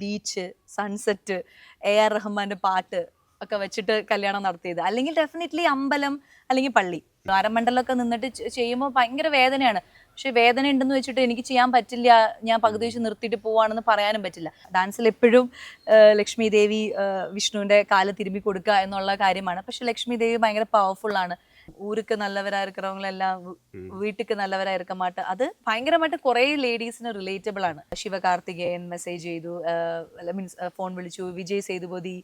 Beach, sunset, AR റഹ്മാന്റെ പാട്ട് ഒക്കെ വെച്ചിട്ട് കല്യാണം നടത്തിയത്. അല്ലെങ്കിൽ ഡെഫിനറ്റ്ലി അമ്പലം അല്ലെങ്കിൽ പള്ളി. ദ്വാരമണ്ഡലമൊക്കെ നിന്നിട്ട് ചെയ്യുമ്പോൾ ഭയങ്കര വേദനയാണ്. പക്ഷെ വേദന ഉണ്ടെന്ന് വെച്ചിട്ട് എനിക്ക് ചെയ്യാൻ പറ്റില്ല, ഞാൻ പകുതി വെച്ച് നിർത്തിയിട്ട് പോവാണെന്ന് പറയാനും പറ്റില്ല. ഡാൻസിൽ എപ്പോഴും ലക്ഷ്മി ദേവി വിഷ്ണുവിന്റെ കാല് തിരുമ്പി കൊടുക്കുക എന്നുള്ള കാര്യമാണ്. പക്ഷെ ലക്ഷ്മി ദേവി ഭയങ്കര പവർഫുൾ ആണ്. ഊருக்கு നല്ലവരാ இருக்கிறவங்களെല്ലാം വീട്ടിക്ക് നല്ലവരാ இருக்க മാട്ട. അത് ഭയങ്കരമായിട്ട് കുറെ ലേഡീസിന് റിലേറ്റബിൾ ആണ്. ശിവകാർത്തികേയൻ മെസ്സേജ് ചെയ്തു, മീൻസ് ഫോൺ വിളിച്ചു, വിജയ് സേതുപതി.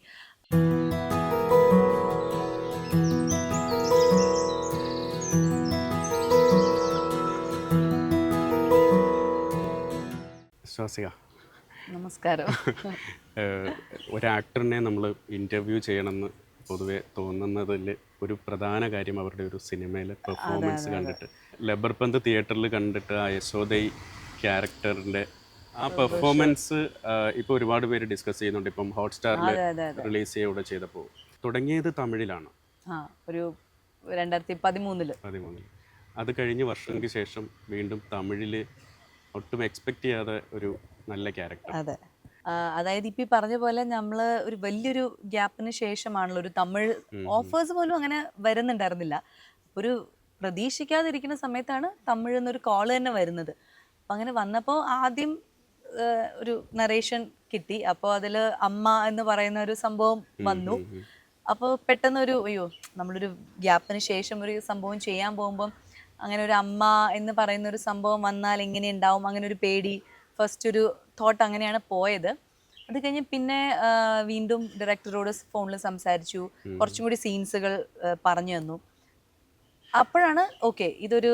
ശ്വാസിക, നമസ്കാരം. ഒരു ആക്ടറിനെ നമ്മൾ ഇൻ്റർവ്യൂ ചെയ്യണമെന്ന് പൊതുവെ തോന്നുന്നതിൽ ഒരു പ്രധാന കാര്യം അവരുടെ ഒരു സിനിമയിലെ പെർഫോമൻസ് കണ്ടിട്ട്, ലബർപന്ത് തിയേറ്ററിൽ കണ്ടിട്ട് ആ യശോദൈ ക്യാരക്ടറിൻ്റെ ആ പെർഫോമൻസ് ഇപ്പോൾ ഒരുപാട് പേര് ഡിസ്കസ് ചെയ്യുന്നുണ്ട്. ഇപ്പം ഹോട്ട്സ്റ്റാറിൽ റിലീസ് ചെയ്യുക ചെയ്തപ്പോൾ തുടങ്ങിയത് തമിഴിലാണ്, ഒരു 2013. അത് കഴിഞ്ഞ് വർഷങ്ങൾക്ക് ശേഷം വീണ്ടും തമിഴിൽ ഒട്ടും എക്സ്പെക്ട് ചെയ്യാതെ ഒരു നല്ല ക്യാരക്ടർ. അതെ, അതായത് ഇപ്പം പറഞ്ഞ പോലെ നമ്മൾ ഒരു വലിയൊരു ഗ്യാപ്പിന് ശേഷമാണല്ലോ ഒരു തമിഴ് ഓഫേഴ്സ് പോലും അങ്ങനെ വരുന്നുണ്ടായിരുന്നില്ല. ഒരു പ്രതീക്ഷിക്കാതിരിക്കുന്ന സമയത്താണ് തമിഴ് എന്നൊരു കോള് തന്നെ വരുന്നത്. അപ്പം അങ്ങനെ വന്നപ്പോൾ ആദ്യം ഒരു നറേഷൻ കിട്ടി. അപ്പോൾ അതിൽ അമ്മ എന്ന് പറയുന്ന ഒരു സംഭവം വന്നു. അപ്പോൾ പെട്ടെന്നൊരു അയ്യോ, നമ്മളൊരു ഗ്യാപ്പിന് ശേഷം ഒരു സംഭവം ചെയ്യാൻ പോകുമ്പം അങ്ങനെ ഒരു അമ്മ എന്ന് പറയുന്ന ഒരു സംഭവം വന്നാൽ എങ്ങനെ ഉണ്ടാവും, അങ്ങനെ ഒരു പേടി, ഫസ്റ്റ് ഒരു തോട്ട് അങ്ങനെയാണ് പോയത്. അത് കഴിഞ്ഞ് പിന്നെ വീണ്ടും ഡയറക്ടറോട് ഫോണിൽ സംസാരിച്ചു, കുറച്ചും കൂടി സീൻസുകൾ പറഞ്ഞു തന്നു. അപ്പോഴാണ് ഓക്കെ, ഇതൊരു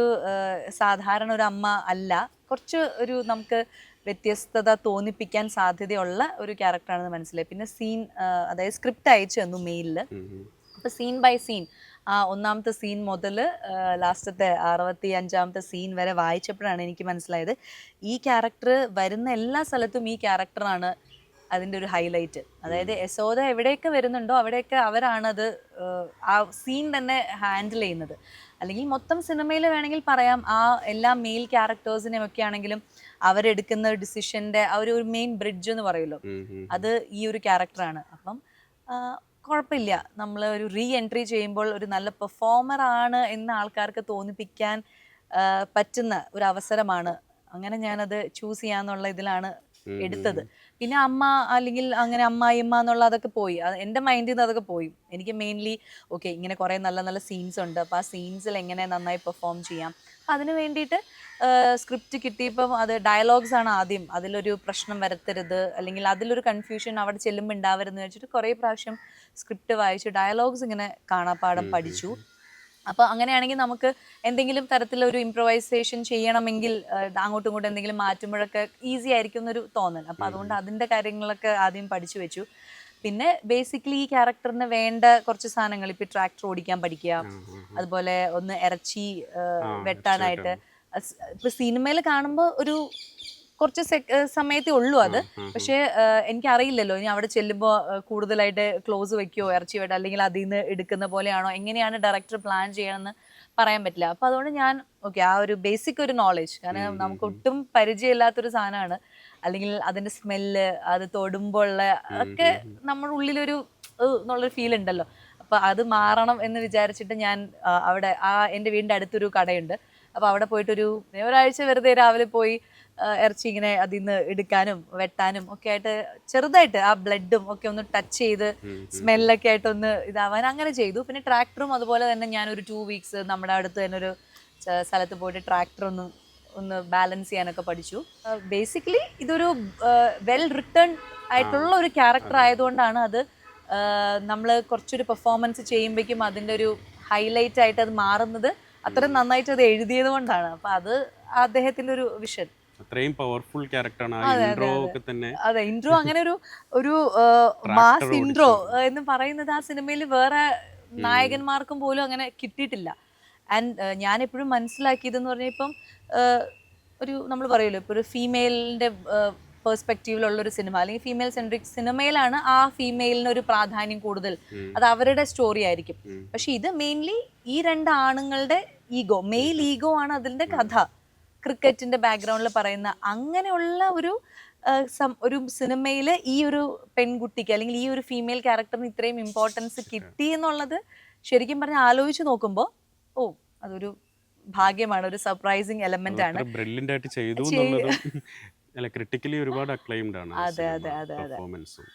സാധാരണ ഒരു അമ്മ അല്ല, കുറച്ച് ഒരു നമുക്ക് വ്യത്യസ്തത തോന്നിപ്പിക്കാൻ സാധ്യതയുള്ള ഒരു ക്യാരക്ടറാണെന്ന് മനസ്സിലായി. പിന്നെ സീൻ, അതായത് സ്ക്രിപ്റ്റ് അയച്ചു തന്നു മെയിലിൽ. അപ്പോൾ സീൻ ബൈ സീൻ, ആ ഒന്നാമത്തെ സീൻ മുതൽ ലാസ്റ്റത്തെ 65ാമത്തെ സീൻ വരെ വായിച്ചപ്പോഴാണ് എനിക്ക് മനസ്സിലായത് ഈ ക്യാരക്ടർ വരുന്ന എല്ലാ സ്ഥലത്തും ഈ ക്യാരക്ടറാണ് അതിൻ്റെ ഒരു ഹൈലൈറ്റ്. അതായത് യശോദ എവിടെയൊക്കെ വരുന്നുണ്ടോ അവിടെയൊക്കെ അവരാണത് ആ സീൻ തന്നെ ഹാൻഡിൽ ചെയ്യുന്നത്. അല്ലെങ്കിൽ മൊത്തം സിനിമയിൽ വേണമെങ്കിൽ പറയാം, ആ എല്ലാ മെയിൽ ക്യാരക്ടേഴ്സിനെയും ഒക്കെ ആണെങ്കിലും അവരെടുക്കുന്ന ഡിസിഷൻ്റെ ആ ഒരു മെയിൻ ബ്രിഡ്ജ് എന്ന് പറയുമല്ലോ, അത് ഈ ഒരു ക്യാരക്ടറാണ്. അപ്പം കുഴപ്പമില്ല, നമ്മൾ ഒരു റീ എൻട്രി ചെയ്യുമ്പോൾ ഒരു നല്ല പെർഫോമർ ആണ് എന്ന് ആൾക്കാർക്ക് തോന്നിപ്പിക്കാൻ പറ്റുന്ന ഒരു അവസരമാണ്. അങ്ങനെ ഞാനത് ചൂസ് ചെയ്യാന്നുള്ള ഇതിലാണ് എടുത്തത്. പിന്നെ അമ്മ അല്ലെങ്കിൽ അങ്ങനെ അമ്മായിമ്മ എന്നുള്ള അതൊക്കെ പോയി, എൻ്റെ മൈൻഡിൽ നിന്ന് അതൊക്കെ പോയി. എനിക്ക് മെയിൻലി ഓക്കെ, ഇങ്ങനെ കുറേ നല്ല നല്ല സീൻസ് ഉണ്ട്, അപ്പോൾ ആ സീൻസിൽ എങ്ങനെ നന്നായി പെർഫോം ചെയ്യാം. അപ്പം അതിന് വേണ്ടിയിട്ട് സ്ക്രിപ്റ്റ് കിട്ടിയപ്പം അത് ഡയലോഗ്സ് ആണ് ആദ്യം, അതിലൊരു പ്രശ്നം വരുത്തരുത് അല്ലെങ്കിൽ അതിലൊരു കൺഫ്യൂഷൻ അവിടെ ചെല്ലുമ്പോൾ ഉണ്ടാവരുതെന്ന് വെച്ചിട്ട് കുറേ പ്രാവശ്യം സ്ക്രിപ്റ്റ് വായിച്ചു, ഡയലോഗ്സ് ഇങ്ങനെ കാണാപ്പാഠം പഠിച്ചു. അപ്പോൾ അങ്ങനെയാണെങ്കിൽ നമുക്ക് എന്തെങ്കിലും തരത്തിലൊരു ഇംപ്രവൈസേഷൻ ചെയ്യണമെങ്കിൽ അങ്ങോട്ടും ഇങ്ങോട്ടും എന്തെങ്കിലും മാറ്റുമ്പോഴൊക്കെ ഈസി ആയിരിക്കും എന്നൊരു തോന്നൽ. അപ്പോൾ അതുകൊണ്ട് അതിൻ്റെ കാര്യങ്ങളൊക്കെ ആദ്യം പഠിച്ചു വെച്ചു. പിന്നെ ബേസിക്കലി ഈ ക്യാരക്ടറിന് വേണ്ട കുറച്ച് സാധനങ്ങൾ, ഇപ്പോൾ ട്രാക്ടർ ഓടിക്കാൻ പഠിക്കുക, അതുപോലെ ഒന്ന് ഇറച്ചി വെട്ടാനായിട്ട്. ഇപ്പോൾ സിനിമയിൽ കാണുമ്പോൾ ഒരു കുറച്ച് സമയത്തേ ഉള്ളൂ അത്, പക്ഷേ എനിക്കറിയില്ലല്ലോ ഇനി അവിടെ ചെല്ലുമ്പോൾ കൂടുതലായിട്ട് ക്ലോസ് വെക്കുകയോ ഇറച്ചി വേണ്ട അല്ലെങ്കിൽ അതിൽ നിന്ന് എടുക്കുന്ന പോലെയാണോ, എങ്ങനെയാണ് ഡയറക്ടർ പ്ലാൻ ചെയ്യണമെന്ന് പറയാൻ പറ്റില്ല. അപ്പോൾ അതുകൊണ്ട് ഞാൻ ഓക്കെ, ആ ഒരു ബേസിക് ഒരു നോളേജ്, കാരണം നമുക്ക് ഒട്ടും പരിചയമില്ലാത്തൊരു സാധനമാണ്, അല്ലെങ്കിൽ അതിൻ്റെ സ്മെല്ല്, അത് തൊടുമ്പോൾ ഉള്ള ഒക്കെ നമ്മുടെ ഉള്ളിലൊരു എന്നുള്ളൊരു ഫീൽ ഉണ്ടല്ലോ. അപ്പോൾ അത് മാറണം എന്ന് വിചാരിച്ചിട്ട് ഞാൻ അവിടെ എൻ്റെ വീടിൻ്റെ അടുത്തൊരു കടയുണ്ട്, അപ്പോൾ അവിടെ പോയിട്ടൊരു ഒരാഴ്ച വെറുതെ രാവിലെ പോയി ഇറച്ചി ഇങ്ങനെ അതിൽ നിന്ന് എടുക്കാനും വെട്ടാനും ഒക്കെ ആയിട്ട് ചെറുതായിട്ട് ആ ബ്ലഡും ഒക്കെ ഒന്ന് ടച്ച് ചെയ്ത് സ്മെല്ലൊക്കെ ആയിട്ട് ഒന്ന് ഇതാവാൻ അങ്ങനെ ചെയ്തു. പിന്നെ ട്രാക്ടറും അതുപോലെ തന്നെ ഞാനൊരു 2 വീക്സ് നമ്മുടെ അടുത്ത് തന്നെ ഒരു സ്ഥലത്ത് പോയിട്ട് ട്രാക്ടർ ഒന്ന് ബാലൻസ് ചെയ്യാനൊക്കെ പഠിച്ചു. ബേസിക്കലി ഇതൊരു വെൽ റിട്ടേൺ ആയിട്ടുള്ള ഒരു ക്യാരക്ടർ ആയതുകൊണ്ടാണ് അത് നമ്മൾ കുറച്ചൊരു പെർഫോമൻസ് ചെയ്യുമ്പോഴേക്കും അതിൻ്റെ ഒരു ഹൈലൈറ്റ് ആയിട്ട് അത് മാറുന്നത് അത്രയും നന്നായിട്ട് അത് എഴുതിയത് കൊണ്ടാണ്. അപ്പം അത് അദ്ദേഹത്തിൻ്റെ ഒരു വിഷൻ. അത്രയും പവർഫുൾ ക്യാരക്ടറാണ്. ഇൻട്രോ ഒക്കെ തന്നെ, അതെ, ഇൻട്രോ അങ്ങനെ ഒരു മാസ് ഇൻട്രോ എന്ന് പറയുന്നത് ആ സിനിമയിൽ വേറെ നായകന്മാർക്കും പോലും അങ്ങനെ കിട്ടിയിട്ടില്ല. ആൻഡ് ഞാൻ എപ്പോഴും മനസ്സിലാക്കിയതെന്ന് പറഞ്ഞാൽ ഇപ്പം ഒരു നമ്മൾ പറയുമല്ലോ, ഇപ്പോൾ ഒരു ഫീമെയിലിൻ്റെ പെർസ്പെക്റ്റീവിലുള്ളൊരു സിനിമ അല്ലെങ്കിൽ ഫീമെയിൽ സെൻട്രിക് സിനിമയിലാണ് ആ ഫീമെയിലിനൊരു പ്രാധാന്യം കൂടുതൽ, അത് അവരുടെ സ്റ്റോറി ആയിരിക്കും. പക്ഷെ ഇത് മെയിൻലി ഈ 2 ആണുങ്ങളുടെ ഈഗോ, മെയിൽ ഈഗോ ആണ് അതിൻ്റെ കഥ. ക്രിക്കറ്റിന്റെ ബാക്ക്ഗ്രൗണ്ടിൽ പറയുന്ന അങ്ങനെയുള്ള ഒരു ഒരു സിനിമയിൽ ഈ ഒരു പെൺകുട്ടിക്ക് അല്ലെങ്കിൽ ഈ ഒരു ഫീമെയിൽ ക്യാരക്ടറിന് ഇത്രയും ഇമ്പോർട്ടൻസ് കിട്ടി എന്നുള്ളത് ശരിക്കും പറഞ്ഞാൽ ആലോചിച്ച് നോക്കുമ്പോൾ അതൊരു ഭാഗ്യമാണ്, ഒരു സർപ്രൈസിങ് എലമെന്റ് ആണ്. ബ്രില്യന്റ് ആയിട്ട് ചെയ്തു എന്നുള്ളതും അല്ല, ക്രിട്ടിക്കലി ഒരുപാട് അക്ലൈംഡ് ആണ് പെർഫോമൻസും.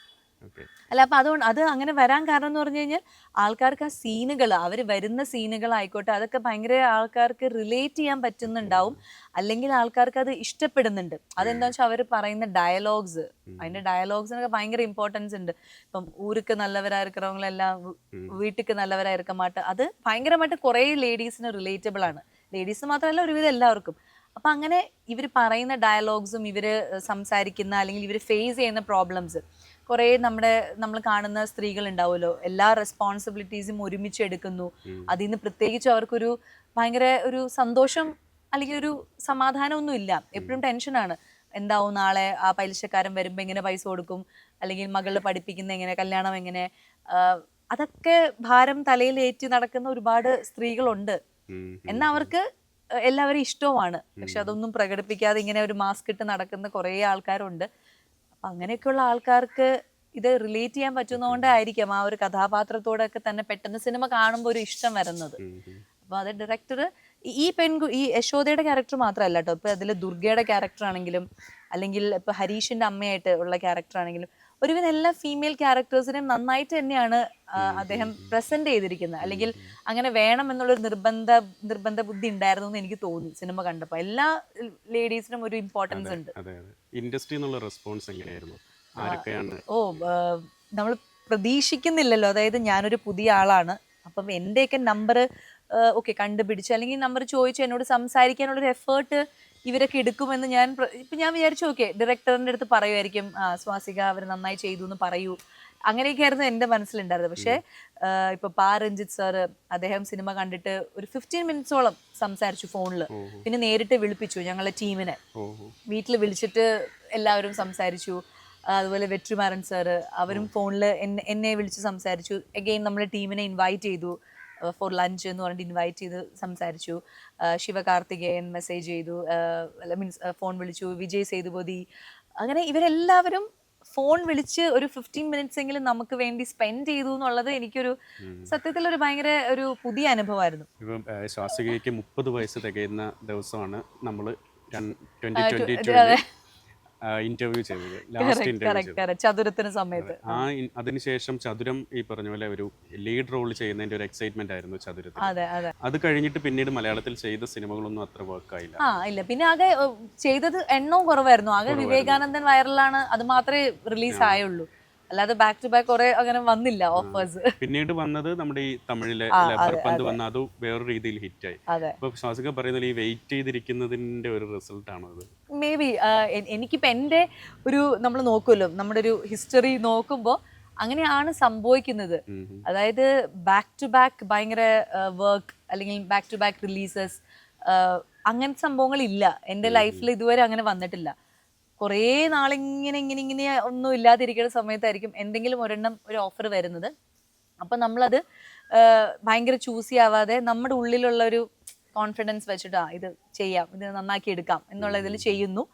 അല്ല, അപ്പൊ അതുകൊണ്ട് അത് അങ്ങനെ വരാൻ കാരണം എന്ന് പറഞ്ഞു കഴിഞ്ഞാൽ ആൾക്കാർക്ക് ആ സീനുകൾ, അവർ വരുന്ന സീനുകളായിക്കോട്ടെ, അതൊക്കെ ഭയങ്കര ആൾക്കാർക്ക് റിലേറ്റ് ചെയ്യാൻ പറ്റുന്നുണ്ടാവും, അല്ലെങ്കിൽ ആൾക്കാർക്ക് അത് ഇഷ്ടപ്പെടുന്നുണ്ട്. അതെന്താ വെച്ചാൽ അവർ പറയുന്ന ഡയലോഗ്സ്, അതിന്റെ ഡയലോഗ്സിനൊക്കെ ഭയങ്കര ഇമ്പോർട്ടൻസ് ഉണ്ട്. ഇപ്പം ഊருக்கு നല്ലവരായിരിക്കണവങ്ങളെല്ലാം വീട്ടിക്ക് നല്ലവരായിരിക്ക മാട്ട, അത് ഭയങ്കരമായിട്ട് കുറേ ലേഡീസിന് റിലേറ്റബിൾ ആണ്. ലേഡീസ് മാത്രമല്ല, ഒരുവിധം എല്ലാവർക്കും. അപ്പം അങ്ങനെ ഇവർ പറയുന്ന ഡയലോഗ്സും ഇവർ സംസാരിക്കുന്ന അല്ലെങ്കിൽ ഇവർ ഫേസ് ചെയ്യുന്ന പ്രോബ്ലംസ്, കുറേ നമ്മൾ കാണുന്ന സ്ത്രീകൾ ഉണ്ടാവുമല്ലോ, എല്ലാ റെസ്പോൺസിബിലിറ്റീസും ഒരുമിച്ച് എടുക്കുന്നു. അതിൽ നിന്ന് പ്രത്യേകിച്ച് അവർക്കൊരു ഭയങ്കര ഒരു സന്തോഷം അല്ലെങ്കിൽ ഒരു സമാധാനമൊന്നും ഇല്ല, എപ്പോഴും ടെൻഷനാണ്. എന്താവും നാളെ ആ പലിശക്കാരൻ വരുമ്പോൾ എങ്ങനെ പൈസ കൊടുക്കും, അല്ലെങ്കിൽ മകളെ പഠിപ്പിക്കുന്ന എങ്ങനെ, കല്യാണം എങ്ങനെ, അതൊക്കെ ഭാരം തലയിലേറ്റി നടക്കുന്ന ഒരുപാട് സ്ത്രീകളുണ്ട്. എന്നാൽ അവർക്ക് എല്ലാവരും ഇഷ്ടവുമാണ്. പക്ഷെ അതൊന്നും പ്രകടിപ്പിക്കാതെ ഇങ്ങനെ ഒരു മാസ്ക് ഇട്ട് നടക്കുന്ന കുറേ ആൾക്കാരുണ്ട്. അപ്പം അങ്ങനെയൊക്കെയുള്ള ആൾക്കാർക്ക് ഇത് റിലേറ്റ് ചെയ്യാൻ പറ്റുന്നതുകൊണ്ടായിരിക്കാം ആ ഒരു കഥാപാത്രത്തോടൊക്കെ തന്നെ പെട്ടെന്ന് സിനിമ കാണുമ്പോൾ ഒരു ഇഷ്ടം വരുന്നത്. അപ്പോൾ അത് ഡയറക്ടർ ഈ യശോദയുടെ ക്യാരക്ടർ മാത്രമല്ല കേട്ടോ, ഇപ്പം അതിൽ ദുർഗയുടെ ക്യാരക്ടർ ആണെങ്കിലും, അല്ലെങ്കിൽ ഇപ്പം ഹരീഷിൻ്റെ അമ്മയായിട്ട് ഉള്ള ക്യാരക്ടർ ആണെങ്കിലും, ഒരുവിധം എല്ലാ ഫീമെയിൽ ക്യാരക്ടേഴ്സിനെയും നന്നായിട്ട് തന്നെയാണ് അദ്ദേഹം പ്രസന്റ് ചെയ്തിരിക്കുന്നത്. അല്ലെങ്കിൽ അങ്ങനെ വേണം എന്നുള്ളൊരു നിർബന്ധ ബുദ്ധി ഉണ്ടായിരുന്നു എന്ന് എനിക്ക് തോന്നി സിനിമ കണ്ടപ്പോൾ. എല്ലാ ലേഡീസിനും ഒരു ഇമ്പോർട്ടൻസ് ഉണ്ട്. ഇൻഡസ്ട്രി എന്നുള്ള റെസ്പോൺസ് എങ്ങനെയായിരുന്നു? ആരൊക്കെയാണ്? നമ്മൾ പ്രതീക്ഷിക്കുന്നില്ലല്ലോ. അതായത് ഞാനൊരു പുതിയ ആളാണ്, അപ്പം എൻ്റെയൊക്കെ നമ്പർ കണ്ടുപിടിച്ച് അല്ലെങ്കിൽ നമ്പർ ചോദിച്ച് എന്നോട് സംസാരിക്കാനുള്ളൊരു എഫേർട്ട് ഇവരൊക്കെ എടുക്കുമെന്ന് ഞാൻ വിചാരിച്ചു. ഡയറക്ടറിൻ്റെ അടുത്ത് പറയുമായിരിക്കും, സ്വാസിക അവർ നന്നായി ചെയ്തു എന്ന് പറയൂ, അങ്ങനെയൊക്കെയായിരുന്നു എൻ്റെ മനസ്സിലുണ്ടായിരുന്നത്. പക്ഷേ ഇപ്പൊ രഞ്ജിത്ത് സാറ്, അദ്ദേഹം സിനിമ കണ്ടിട്ട് ഒരു 15 മിനിറ്റ്സോളം സംസാരിച്ചു ഫോണിൽ. പിന്നെ നേരിട്ട് വിളിപ്പിച്ചു ഞങ്ങളുടെ ടീമിനെ, വീട്ടിൽ വിളിച്ചിട്ട് എല്ലാവരും സംസാരിച്ചു. അതുപോലെ വെട്രിമാരൻ സാറ്, അവരും ഫോണിൽ എന്നെ വിളിച്ച് സംസാരിച്ചു. അഗെയിൻ നമ്മുടെ ടീമിനെ ഇൻവൈറ്റ് ചെയ്തു ഫോർ ലഞ്ച് എന്ന് പറഞ്ഞിട്ട് ഇൻവൈറ്റ് ചെയ്ത് സംസാരിച്ചു. ശിവകാർത്തികേയൻ മെസ്സേജ് ചെയ്തു, മീൻസ് ഫോൺ വിളിച്ചു. വിജയ് സേതുപതി, അങ്ങനെ ഇവരെല്ലാവരും ഫോൺ വിളിച്ച് ഒരു 15 മിനിറ്റ്സ് എങ്കിലും നമുക്ക് വേണ്ടി സ്പെൻഡ് ചെയ്തു എന്നുള്ളത് എനിക്കൊരു സത്യത്തിൽ ഒരു ഭയങ്കര ഒരു പുതിയ അനുഭവമായിരുന്നു. ഇപ്പം ശ്വാസികയ്ക്ക് 30 വയസ്സ് തികയുന്ന ദിവസമാണ് നമ്മൾ 2022 ഇന്റർവ്യൂ ചെയ്തത്, ലാസ്റ്റ് ഇന്റർവ്യൂ ചതുരത്തിന് സമയത്ത്. അതിനുശേഷം ചതുരം ഈ പറഞ്ഞ പോലെ ഒരു ലീഡ് റോൾ ചെയ്യുന്നതിന്റെ ഒരു എക്സൈറ്റ്മെന്റ് ആയിരുന്നു ചതുരത്തിൽ. അത് കഴിഞ്ഞിട്ട് പിന്നീട് മലയാളത്തിൽ ചെയ്ത സിനിമകളൊന്നും അത്ര വർക്കായില്ല. ഇല്ല, പിന്നെ ആകെ ചെയ്തത് എണ്ണവും കുറവായിരുന്നു. ആകെ വിവേകാനന്ദൻ വൈറലാണ്, അത് മാത്രമേ റിലീസ് ആയുള്ളൂ. അല്ലാതെ ബാക്ക് ടു ബാക്ക് കുറെ അങ്ങനെ വന്നില്ല ഓഫേഴ്സ്. പിന്നീട് വന്നത് നമ്മുടെ ഈ തമിഴിലെ ലബർപന്ത് വന്ന, അത് വേറൊരു രീതിയിൽ ഹിറ്റായി. അപ്പൊ ശ്വാസിക പറയുന്നത് ഈ വെയിറ്റ് ചെയ്തിരിക്കുന്നതിന്റെ ഒരു റിസൾട്ട് ആണോ അത്? May be. എനിക്കിപ്പോൾ എൻ്റെ ഒരു നമ്മൾ നോക്കുമല്ലോ, നമ്മുടെ ഒരു ഹിസ്റ്ററി നോക്കുമ്പോൾ അങ്ങനെയാണ് സംഭവിക്കുന്നത്. അതായത് ബാക്ക് ടു ബാക്ക് ഭയങ്കര വർക്ക് അല്ലെങ്കിൽ ബാക്ക് ടു ബാക്ക് റിലീസസ്, അങ്ങനത്തെ സംഭവങ്ങളില്ല എൻ്റെ ലൈഫിൽ ഇതുവരെ. അങ്ങനെ വന്നിട്ടില്ല. കുറേ നാളിങ്ങനെ ഒന്നും ഇല്ലാതിരിക്കുന്ന സമയത്തായിരിക്കും എന്തെങ്കിലും ഒരു ഓഫർ വരുന്നത്. അപ്പം നമ്മളത് ഭയങ്കര ചൂസ് ചെയ്യാവാതെ നമ്മുടെ ഉള്ളിലുള്ള ഒരു കോൺഫിഡൻസ് വെച്ചിട്ട് ഇത് ചെയ്യാം, ഇത് നന്നാക്കി എടുക്കാം എന്നുള്ള ഇതിൽ ചെയ്യുന്നു,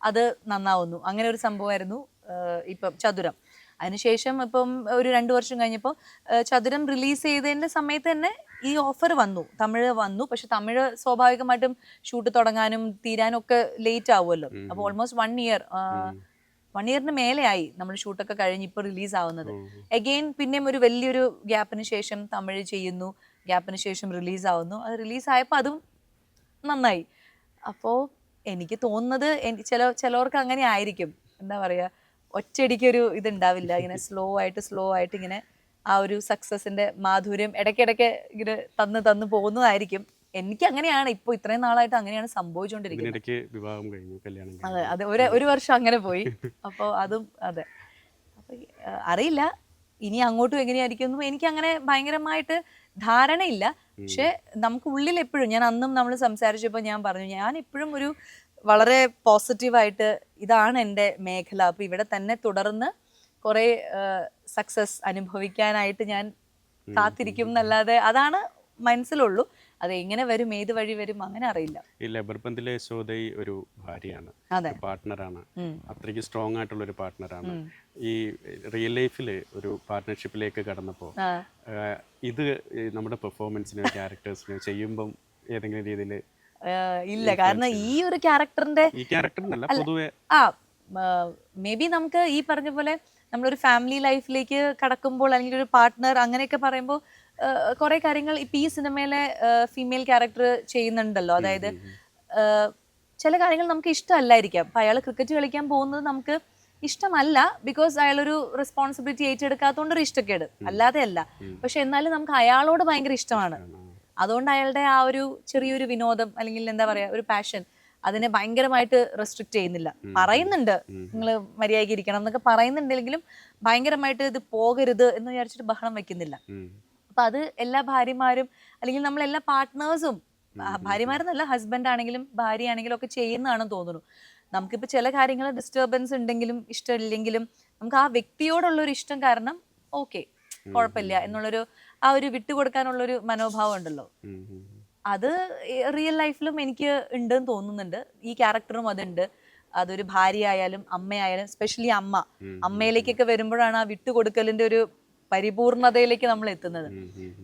അത് നന്നാവുന്നു. അങ്ങനെ ഒരു സംഭവമായിരുന്നു ഇപ്പം ചതുരം. അതിനുശേഷം ഇപ്പം ഒരു 2 വർഷം കഴിഞ്ഞപ്പോൾ ചതുരം റിലീസ് ചെയ്തതിൻ്റെ സമയത്ത് തന്നെ ഈ ഓഫർ വന്നു, തമിഴ് വന്നു. പക്ഷെ തമിഴ് സ്വാഭാവികമായിട്ടും ഷൂട്ട് തുടങ്ങാനും തീരാനും ഒക്കെ ലേറ്റ് ആവുമല്ലോ. അപ്പോൾ ഓൾമോസ്റ്റ് 1 ഇയറിന് മേലെയായി നമ്മൾ ഷൂട്ടൊക്കെ കഴിഞ്ഞ് ഇപ്പോൾ റിലീസ് ആവുന്നത്. അഗെയിൻ പിന്നെയും ഒരു വലിയൊരു ഗ്യാപ്പിന് ശേഷം തമിഴ് ചെയ്യുന്നു, ഗ്യാപ്പിന് ശേഷം റിലീസ് ആവുന്നു. അത് റിലീസായപ്പോൾ അതും നന്നായി. അപ്പോൾ എനിക്ക് തോന്നുന്നത് ചിലവർക്ക് അങ്ങനെ ആയിരിക്കും, എന്താ പറയുക, ഒറ്റയടിക്കൊരു ഇതുണ്ടാവില്ല, ഇങ്ങനെ സ്ലോ ആയിട്ട് ഇങ്ങനെ ആ ഒരു സക്സസിന്റെ മാധുര്യം ഇടയ്ക്കിടയ്ക്ക് ഇങ്ങനെ തന്നു പോകുന്നതായിരിക്കും. എനിക്ക് അങ്ങനെയാണ് ഇപ്പോൾ ഇത്രയും നാളായിട്ട് അങ്ങനെയാണ് സംഭവിച്ചുകൊണ്ടിരിക്കുന്നത്. അതെ, ഒരു വർഷം അങ്ങനെ പോയി. അപ്പോൾ അതും അതെ. അപ്പോൾ അറിയില്ല ഇനി അങ്ങോട്ടും എങ്ങനെയായിരിക്കും, എനിക്ക് അങ്ങനെ ഭയങ്കരമായിട്ട് ധാരണയില്ല. പക്ഷെ നമുക്ക് ഉള്ളിൽ എപ്പോഴും, ഞാൻ അന്നും നമ്മൾ സംസാരിച്ചപ്പോൾ ഞാൻ പറഞ്ഞു, ഞാൻ എപ്പോഴും ഒരു വളരെ പോസിറ്റീവായിട്ട് ഇതാണ് എൻ്റെ മേഖല, അപ്പോൾ ഇവിടെ തന്നെ തുടർന്ന് കുറേ സക്സസ് അനുഭവിക്കാനായിട്ട് ഞാൻ കാത്തിരിക്കും എന്നല്ലാതെ, അതാണ് മനസ്സിലുള്ളൂ. അത് എങ്ങനെ വരും, ഏത് വഴി വരും, അങ്ങനെ അറിയില്ല. ഈ ലബർബന്ദിലെ യശോദയി ഒരു ഭാര്യയാണ്, അതെ. പാർട്ട്ണറാണ്, അത്രയ്ക്ക് സ്ട്രോങ് ആയിട്ടുള്ള ഒരു പാർട്ട്ണറാണ്. ഈ റിയൽ ലൈഫിൽ ഒരു പാർട്ട്ണർഷിപ്പിലേക്ക് കടന്നപ്പോൾ ഇത് നമ്മുടെ പെർഫോമൻസിനോ ക്യാരക്ടേഴ്സിനോ ചെയ്യുമ്പം ഏതെങ്കിലും രീതിയിൽ ഇല്ല, കാരണം ഈ ഒരു ക്യാരക്ടറിന്റെ ഈ ക്യാരക്ടറിനല്ല പൊതുവെ മേ ബി നമുക്ക് ഈ പറഞ്ഞ പോലെ നമ്മളൊരു ഫാമിലി ലൈഫിലേക്ക് കടക്കുമ്പോൾ അല്ലെങ്കിൽ ഒരു പാർട്ട്ണർ അങ്ങനെയൊക്കെ പറയുമ്പോൾ കുറെ കാര്യങ്ങൾ ഇപ്പൊ ഈ സിനിമയിലെ ഫീമെയിൽ ക്യാരക്ടർ ചെയ്യുന്നുണ്ടല്ലോ. അതായത് ചില കാര്യങ്ങൾ നമുക്ക് ഇഷ്ടമല്ലായിരിക്കാം. അപ്പൊ അയാൾ ക്രിക്കറ്റ് കളിക്കാൻ പോകുന്നത് നമുക്ക് ഇഷ്ടമല്ല, ബിക്കോസ് അയാളൊരു റെസ്പോൺസിബിലിറ്റി ഏറ്റെടുക്കാത്തതുകൊണ്ട് ഒരു ഇഷ്ടക്കേട്, അല്ലാതെ അല്ല. പക്ഷെ എന്നാലും നമുക്ക് അയാളോട് ഭയങ്കര ഇഷ്ടമാണ്. അതുകൊണ്ട് അയാളുടെ ആ ഒരു ചെറിയൊരു വിനോദം അല്ലെങ്കിൽ എന്താ പറയാ ഒരു പാഷൻ അതിനെ ഭയങ്കരമായിട്ട് റെസ്ട്രിക്ട് ചെയ്യുന്നില്ല. പറയുന്നുണ്ട് നിങ്ങൾ മര്യാദയ്ക്ക് ഇരിക്കണം എന്നൊക്കെ പറയുന്നുണ്ടെങ്കിലും ഭയങ്കരമായിട്ട് ഇത് പോകരുത് എന്ന് വിചാരിച്ചിട്ട് ബഹളം വെക്കുന്നില്ല. അപ്പൊ അത് എല്ലാ ഭാര്യമാരും അല്ലെങ്കിൽ നമ്മളെല്ലാ പാർട്ട്നേഴ്സും, ഭാര്യമാരെന്നല്ല ഹസ്ബൻഡ് ആണെങ്കിലും ഭാര്യ ആണെങ്കിലും ഒക്കെ ചെയ്യുന്നതാണെന്ന് തോന്നുന്നു. നമുക്കിപ്പോൾ ചില കാര്യങ്ങൾ ഡിസ്റ്റർബൻസ് ഉണ്ടെങ്കിലും ഇഷ്ടമില്ലെങ്കിലും നമുക്ക് ആ വ്യക്തിയോടുള്ളൊരു ഇഷ്ടം കാരണം ഓക്കെ കുഴപ്പമില്ല എന്നുള്ളൊരു ആ ഒരു വിട്ടുകൊടുക്കാനുള്ളൊരു മനോഭാവം ഉണ്ടല്ലോ, അത് റിയൽ ലൈഫിലും എനിക്ക് ഉണ്ടെന്ന് തോന്നുന്നുണ്ട്. ഈ ക്യാരക്ടറും അതുണ്ട്. അതൊരു ഭാര്യ ആയാലും അമ്മയായാലും, സ്പെഷ്യലി അമ്മയിലേക്കൊക്കെ വരുമ്പോഴാണ് ആ വിട്ടുകൊടുക്കലിന്റെ ഒരു പരിപൂർണതയിലേക്ക് നമ്മൾ എത്തുന്നത്.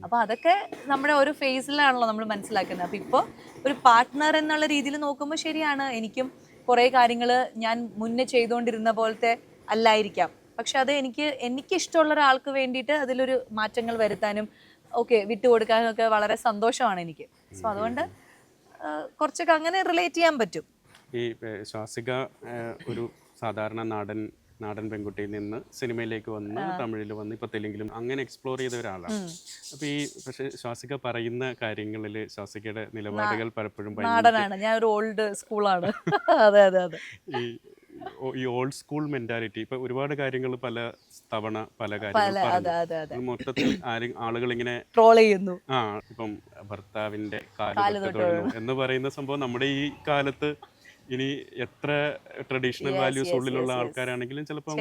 അപ്പൊ അതൊക്കെ നമ്മുടെ ഒരു ഫേസിലാണല്ലോ നമ്മൾ മനസ്സിലാക്കുന്നത്. അപ്പൊ ഇപ്പൊ ഒരു പാർട്ട്ണർ എന്നുള്ള രീതിയിൽ നോക്കുമ്പോൾ ശരിയാണ്, എനിക്കും കുറെ കാര്യങ്ങൾ ഞാൻ മുന്നേ ചെയ്തുകൊണ്ടിരുന്ന പോലത്തെ അല്ലായിരിക്കാം. പക്ഷെ അത് എനിക്ക് ഇഷ്ടമുള്ള ഒരാൾക്ക് വേണ്ടിയിട്ട് അതിലൊരു മാറ്റങ്ങൾ വരുത്താനും ഓക്കെ വിട്ടുകൊടുക്കാനും ഒക്കെ വളരെ സന്തോഷമാണ് എനിക്ക്. സോ അതുകൊണ്ട് കുറച്ചൊക്കെ അങ്ങനെ റിലേറ്റ് ചെയ്യാൻ പറ്റും. ഈ ശ്വാസിക ഒരു സാധാരണ നാടൻ പെൺകുട്ടിയിൽ നിന്ന് സിനിമയിലേക്ക് വന്ന് തമിഴിൽ വന്ന് ഇപ്പൊ തെലുങ്കിലും അങ്ങനെ എക്സ്പ്ലോർ ചെയ്ത ഒരാളാണ്. അപ്പൊ ഈ പക്ഷെ ശ്വാസിക പറയുന്ന കാര്യങ്ങളിൽ ശ്വാസികയുടെ നിലപാടുകൾ പലപ്പോഴും നാടനാണ്. ഞാൻ ഒരു ഓൾഡ് സ്കൂളാണ്. അതെ അതെ അതെ. ഈ ഓൾഡ് സ്കൂൾ മെന്റാലിറ്റി ഇപ്പൊ ഒരുപാട് കാര്യങ്ങൾ പല തവണ പല കാര്യങ്ങൾ മൊത്തത്തിൽ ആളുകൾ ഇങ്ങനെ ട്രോൾ ചെയ്യുന്നു. ഇപ്പം ഭർത്താവിന്റെ കാല് തൊടുന്നു എന്ന് പറയുന്ന സംഭവം നമ്മുടെ ഈ കാലത്ത് ഇനി എത്ര ട്രഡീഷണൽ വാല്യൂസ് ഉള്ളിലുള്ള ആൾക്കാരാണെങ്കിലും ചിലപ്പോൾ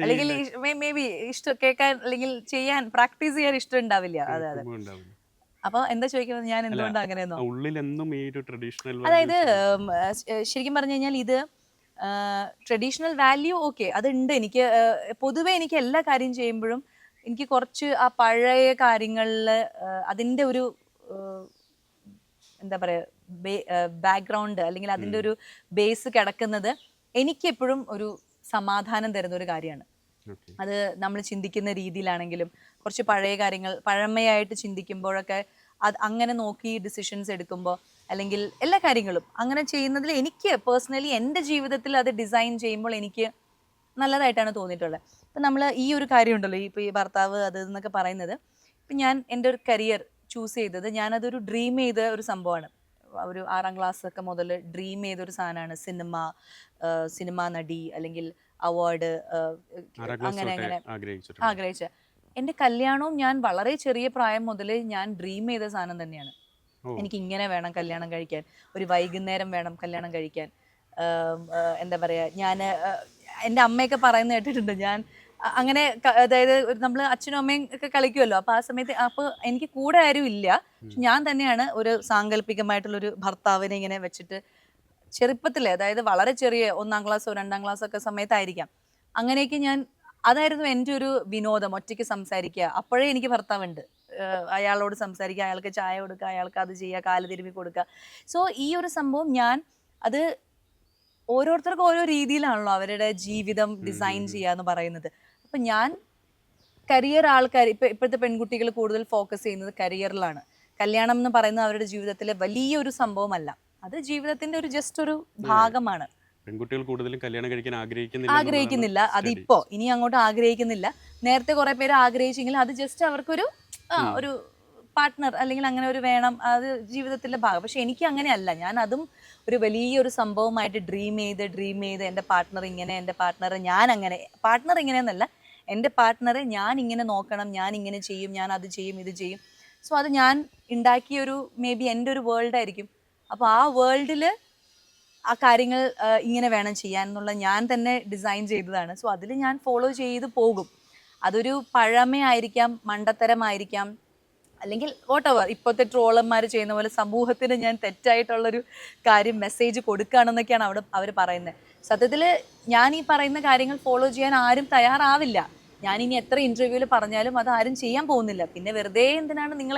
അല്ലെങ്കിൽ മേ ബി ഇഷ്ടം കേൾക്കാൻ അല്ലെങ്കിൽ ചെയ്യാൻ പ്രാക്ടീസ് ചെയ്യാൻ ഇഷ്ടം ഉണ്ടാവില്ല. അതെ അതെ. അപ്പൊ എന്താ ചോദിക്കുന്നത്, ഞാൻ എന്തുകൊണ്ട് അങ്ങനെയെന്നോ? ഉള്ളിലെന്നും ഈ ഒരു ട്രഡീഷണൽ, അതായത് ശരിക്കും പറഞ്ഞു കഴിഞ്ഞാൽ ഇത് ട്രഡീഷണൽ വാല്യൂ ഓക്കെ അതുണ്ട് എനിക്ക്. പൊതുവെ എനിക്ക് എല്ലാ കാര്യം ചെയ്യുമ്പോഴും എനിക്ക് കുറച്ച് ആ പഴയ കാര്യങ്ങളിൽ അതിൻ്റെ ഒരു എന്താ പറയുക ബാക്ക്ഗ്രൗണ്ട് അല്ലെങ്കിൽ അതിൻ്റെ ഒരു ബേസ് കിടക്കുന്നത് എനിക്ക് എപ്പോഴും ഒരു സമാധാനം തരുന്ന ഒരു കാര്യമാണ്. അത് നമ്മൾ ചിന്തിക്കുന്ന രീതിയിലാണെങ്കിലും കുറച്ച് പഴയ കാര്യങ്ങൾ പഴമയായിട്ട് ചിന്തിക്കുമ്പോഴൊക്കെ അത് അങ്ങനെ നോക്കി ഡിസിഷൻസ് എടുക്കുമ്പോൾ അല്ലെങ്കിൽ എല്ലാ കാര്യങ്ങളും അങ്ങനെ ചെയ്യുന്നതിൽ എനിക്ക് പേഴ്സണലി എൻ്റെ ജീവിതത്തിൽ അത് ഡിസൈൻ ചെയ്യുമ്പോൾ എനിക്ക് നല്ലതായിട്ടാണ് തോന്നിയിട്ടുള്ളത്. ഇപ്പം നമ്മൾ ഈ ഒരു കാര്യം ഉണ്ടല്ലോ, ഇപ്പോൾ ഈ ഭർത്താവ് അത് എന്നൊക്കെ പറയുന്നത്, ഇപ്പം ഞാൻ എൻ്റെ ഒരു കരിയർ ചൂസ് ചെയ്തത് ഞാനതൊരു ഡ്രീം ചെയ്ത ഒരു സംഭവമാണ്. ഒരു 6ാം ക്ലാസ് ഒക്കെ മുതൽ ഡ്രീം ചെയ്തൊരു സാധനമാണ് സിനിമ നടി അല്ലെങ്കിൽ അവാർഡ് അങ്ങനെ അങ്ങനെ ആഗ്രഹിച്ച. എൻ്റെ കല്യാണവും ഞാൻ വളരെ ചെറിയ പ്രായം മുതൽ ഞാൻ ഡ്രീം ചെയ്ത സാധനം തന്നെയാണ്. എനിക്ക് ഇങ്ങനെ വേണം കല്യാണം കഴിക്കാൻ, ഒരു വൈകുന്നേരം വേണം കല്യാണം കഴിക്കാൻ. എന്താ പറയുക, ഞാൻ എൻ്റെ അമ്മയൊക്കെ പറയുന്നത് കേട്ടിട്ടുണ്ട്. ഞാൻ അങ്ങനെ അതായത് നമ്മൾ അച്ഛനും അമ്മയും ഒക്കെ കളിക്കുമല്ലോ, അപ്പോൾ ആ സമയത്ത് അപ്പോൾ എനിക്ക് കൂടെ ആരും ഇല്ല, ഞാൻ തന്നെയാണ് ഒരു സാങ്കല്പികമായിട്ടുള്ളൊരു ഭർത്താവിനെ ഇങ്ങനെ വെച്ചിട്ട് ചെറുപ്പത്തിലെ, അതായത് വളരെ ചെറിയ 1ാം ക്ലാസ്സോ 2ാം ക്ലാസ്സോ ഒക്കെ സമയത്തായിരിക്കാം, അങ്ങനെയൊക്കെ അതായിരുന്നു എൻ്റെ ഒരു വിനോദം. ഒറ്റയ്ക്ക് സംസാരിക്കുക. അപ്പോഴേ എനിക്ക് ഭർത്താവുണ്ട്, അയാളോട് സംസാരിക്കുക, അയാൾക്ക് ചായ കൊടുക്കുക, അയാൾക്ക് അത് ചെയ്യുക, കാല് തിരുമ്മി കൊടുക്കുക. സോ ഈ ഒരു സംഭവം അത് ഓരോരുത്തർക്കും ഓരോ രീതിയിലാണല്ലോ അവരുടെ ജീവിതം ഡിസൈൻ ചെയ്യുക എന്ന് പറയുന്നത്. അപ്പം ഞാൻ കരിയർ ആൾക്കാർ ഇപ്പോഴത്തെ പെൺകുട്ടികൾ കൂടുതൽ ഫോക്കസ് ചെയ്യുന്നത് കരിയറിലാണ്. കല്യാണം എന്ന് പറയുന്നത് അവരുടെ ജീവിതത്തിലെ വലിയൊരു സംഭവമല്ല, അത് ജീവിതത്തിന്റെ ഒരു ജസ്റ്റ് ഒരു ഭാഗമാണ്. പെൺകുട്ടികൾ കൂടുതലും കല്യാണം കഴിക്കാൻ ആഗ്രഹിക്കുന്നില്ല. അതിപ്പോ ഇനി അങ്ങോട്ട് ആഗ്രഹിക്കുന്നില്ല. നേരത്തെ കുറെ പേര് ആഗ്രഹിച്ചെങ്കിൽ അത് ജസ്റ്റ് അവർക്കൊരു ഒരു പാർട്ട്ണർ അല്ലെങ്കിൽ അങ്ങനെ ഒരു വേണം, അത് ജീവിതത്തിന്റെ ഭാഗം. പക്ഷെ എനിക്ക് അങ്ങനെയല്ല. ഞാൻ അതും ഒരു വലിയൊരു സംഭവമായിട്ട് ഡ്രീം ചെയ്ത് എൻ്റെ പാർട്ട്ണർ ഇങ്ങനെ, എൻ്റെ പാർട്ട്ണറെ ഞാൻ അങ്ങനെ, പാർട്ട്ണർ ഇങ്ങനെയെന്നല്ല, എൻ്റെ പാർട്ട്ണറെ ഞാൻ ഇങ്ങനെ നോക്കണം, ഞാൻ ഇങ്ങനെ ചെയ്യും, ഞാൻ അത് ചെയ്യും, ഇത് ചെയ്യും. സോ അത് ഞാൻ ഉണ്ടാക്കിയൊരു മേ ബി എൻ്റെ ഒരു വേൾഡ് ആയിരിക്കും. അപ്പോൾ ആ വേൾഡിൽ ആ കാര്യങ്ങൾ ഇങ്ങനെ വേണം ചെയ്യാൻ എന്നുള്ള ഞാൻ തന്നെ ഡിസൈൻ ചെയ്തതാണ്. സോ അതിൽ ഞാൻ ഫോളോ ചെയ്ത് പോകും. അതൊരു പഴമയായിരിക്കാം, മണ്ടത്തരമായിരിക്കാം, അല്ലെങ്കിൽ വോട്ടെവർ ഇപ്പോഴത്തെ ട്രോളന്മാർ ചെയ്യുന്ന പോലെ സമൂഹത്തിന് ഞാൻ തെറ്റായിട്ടുള്ളൊരു കാര്യം മെസ്സേജ് കൊടുക്കുകയാണെന്നൊക്കെയാണ് അവിടെ അവർ പറയുന്നത്. സത്യത്തിൽ ഞാൻ ഈ പറയുന്ന കാര്യങ്ങൾ ഫോളോ ചെയ്യാൻ ആരും തയ്യാറാവില്ല. ഞാനിനി എത്ര ഇൻ്റർവ്യൂവിൽ പറഞ്ഞാലും അത് ആരും ചെയ്യാൻ പോകുന്നില്ല. പിന്നെ വെറുതെ എന്തിനാണ് നിങ്ങൾ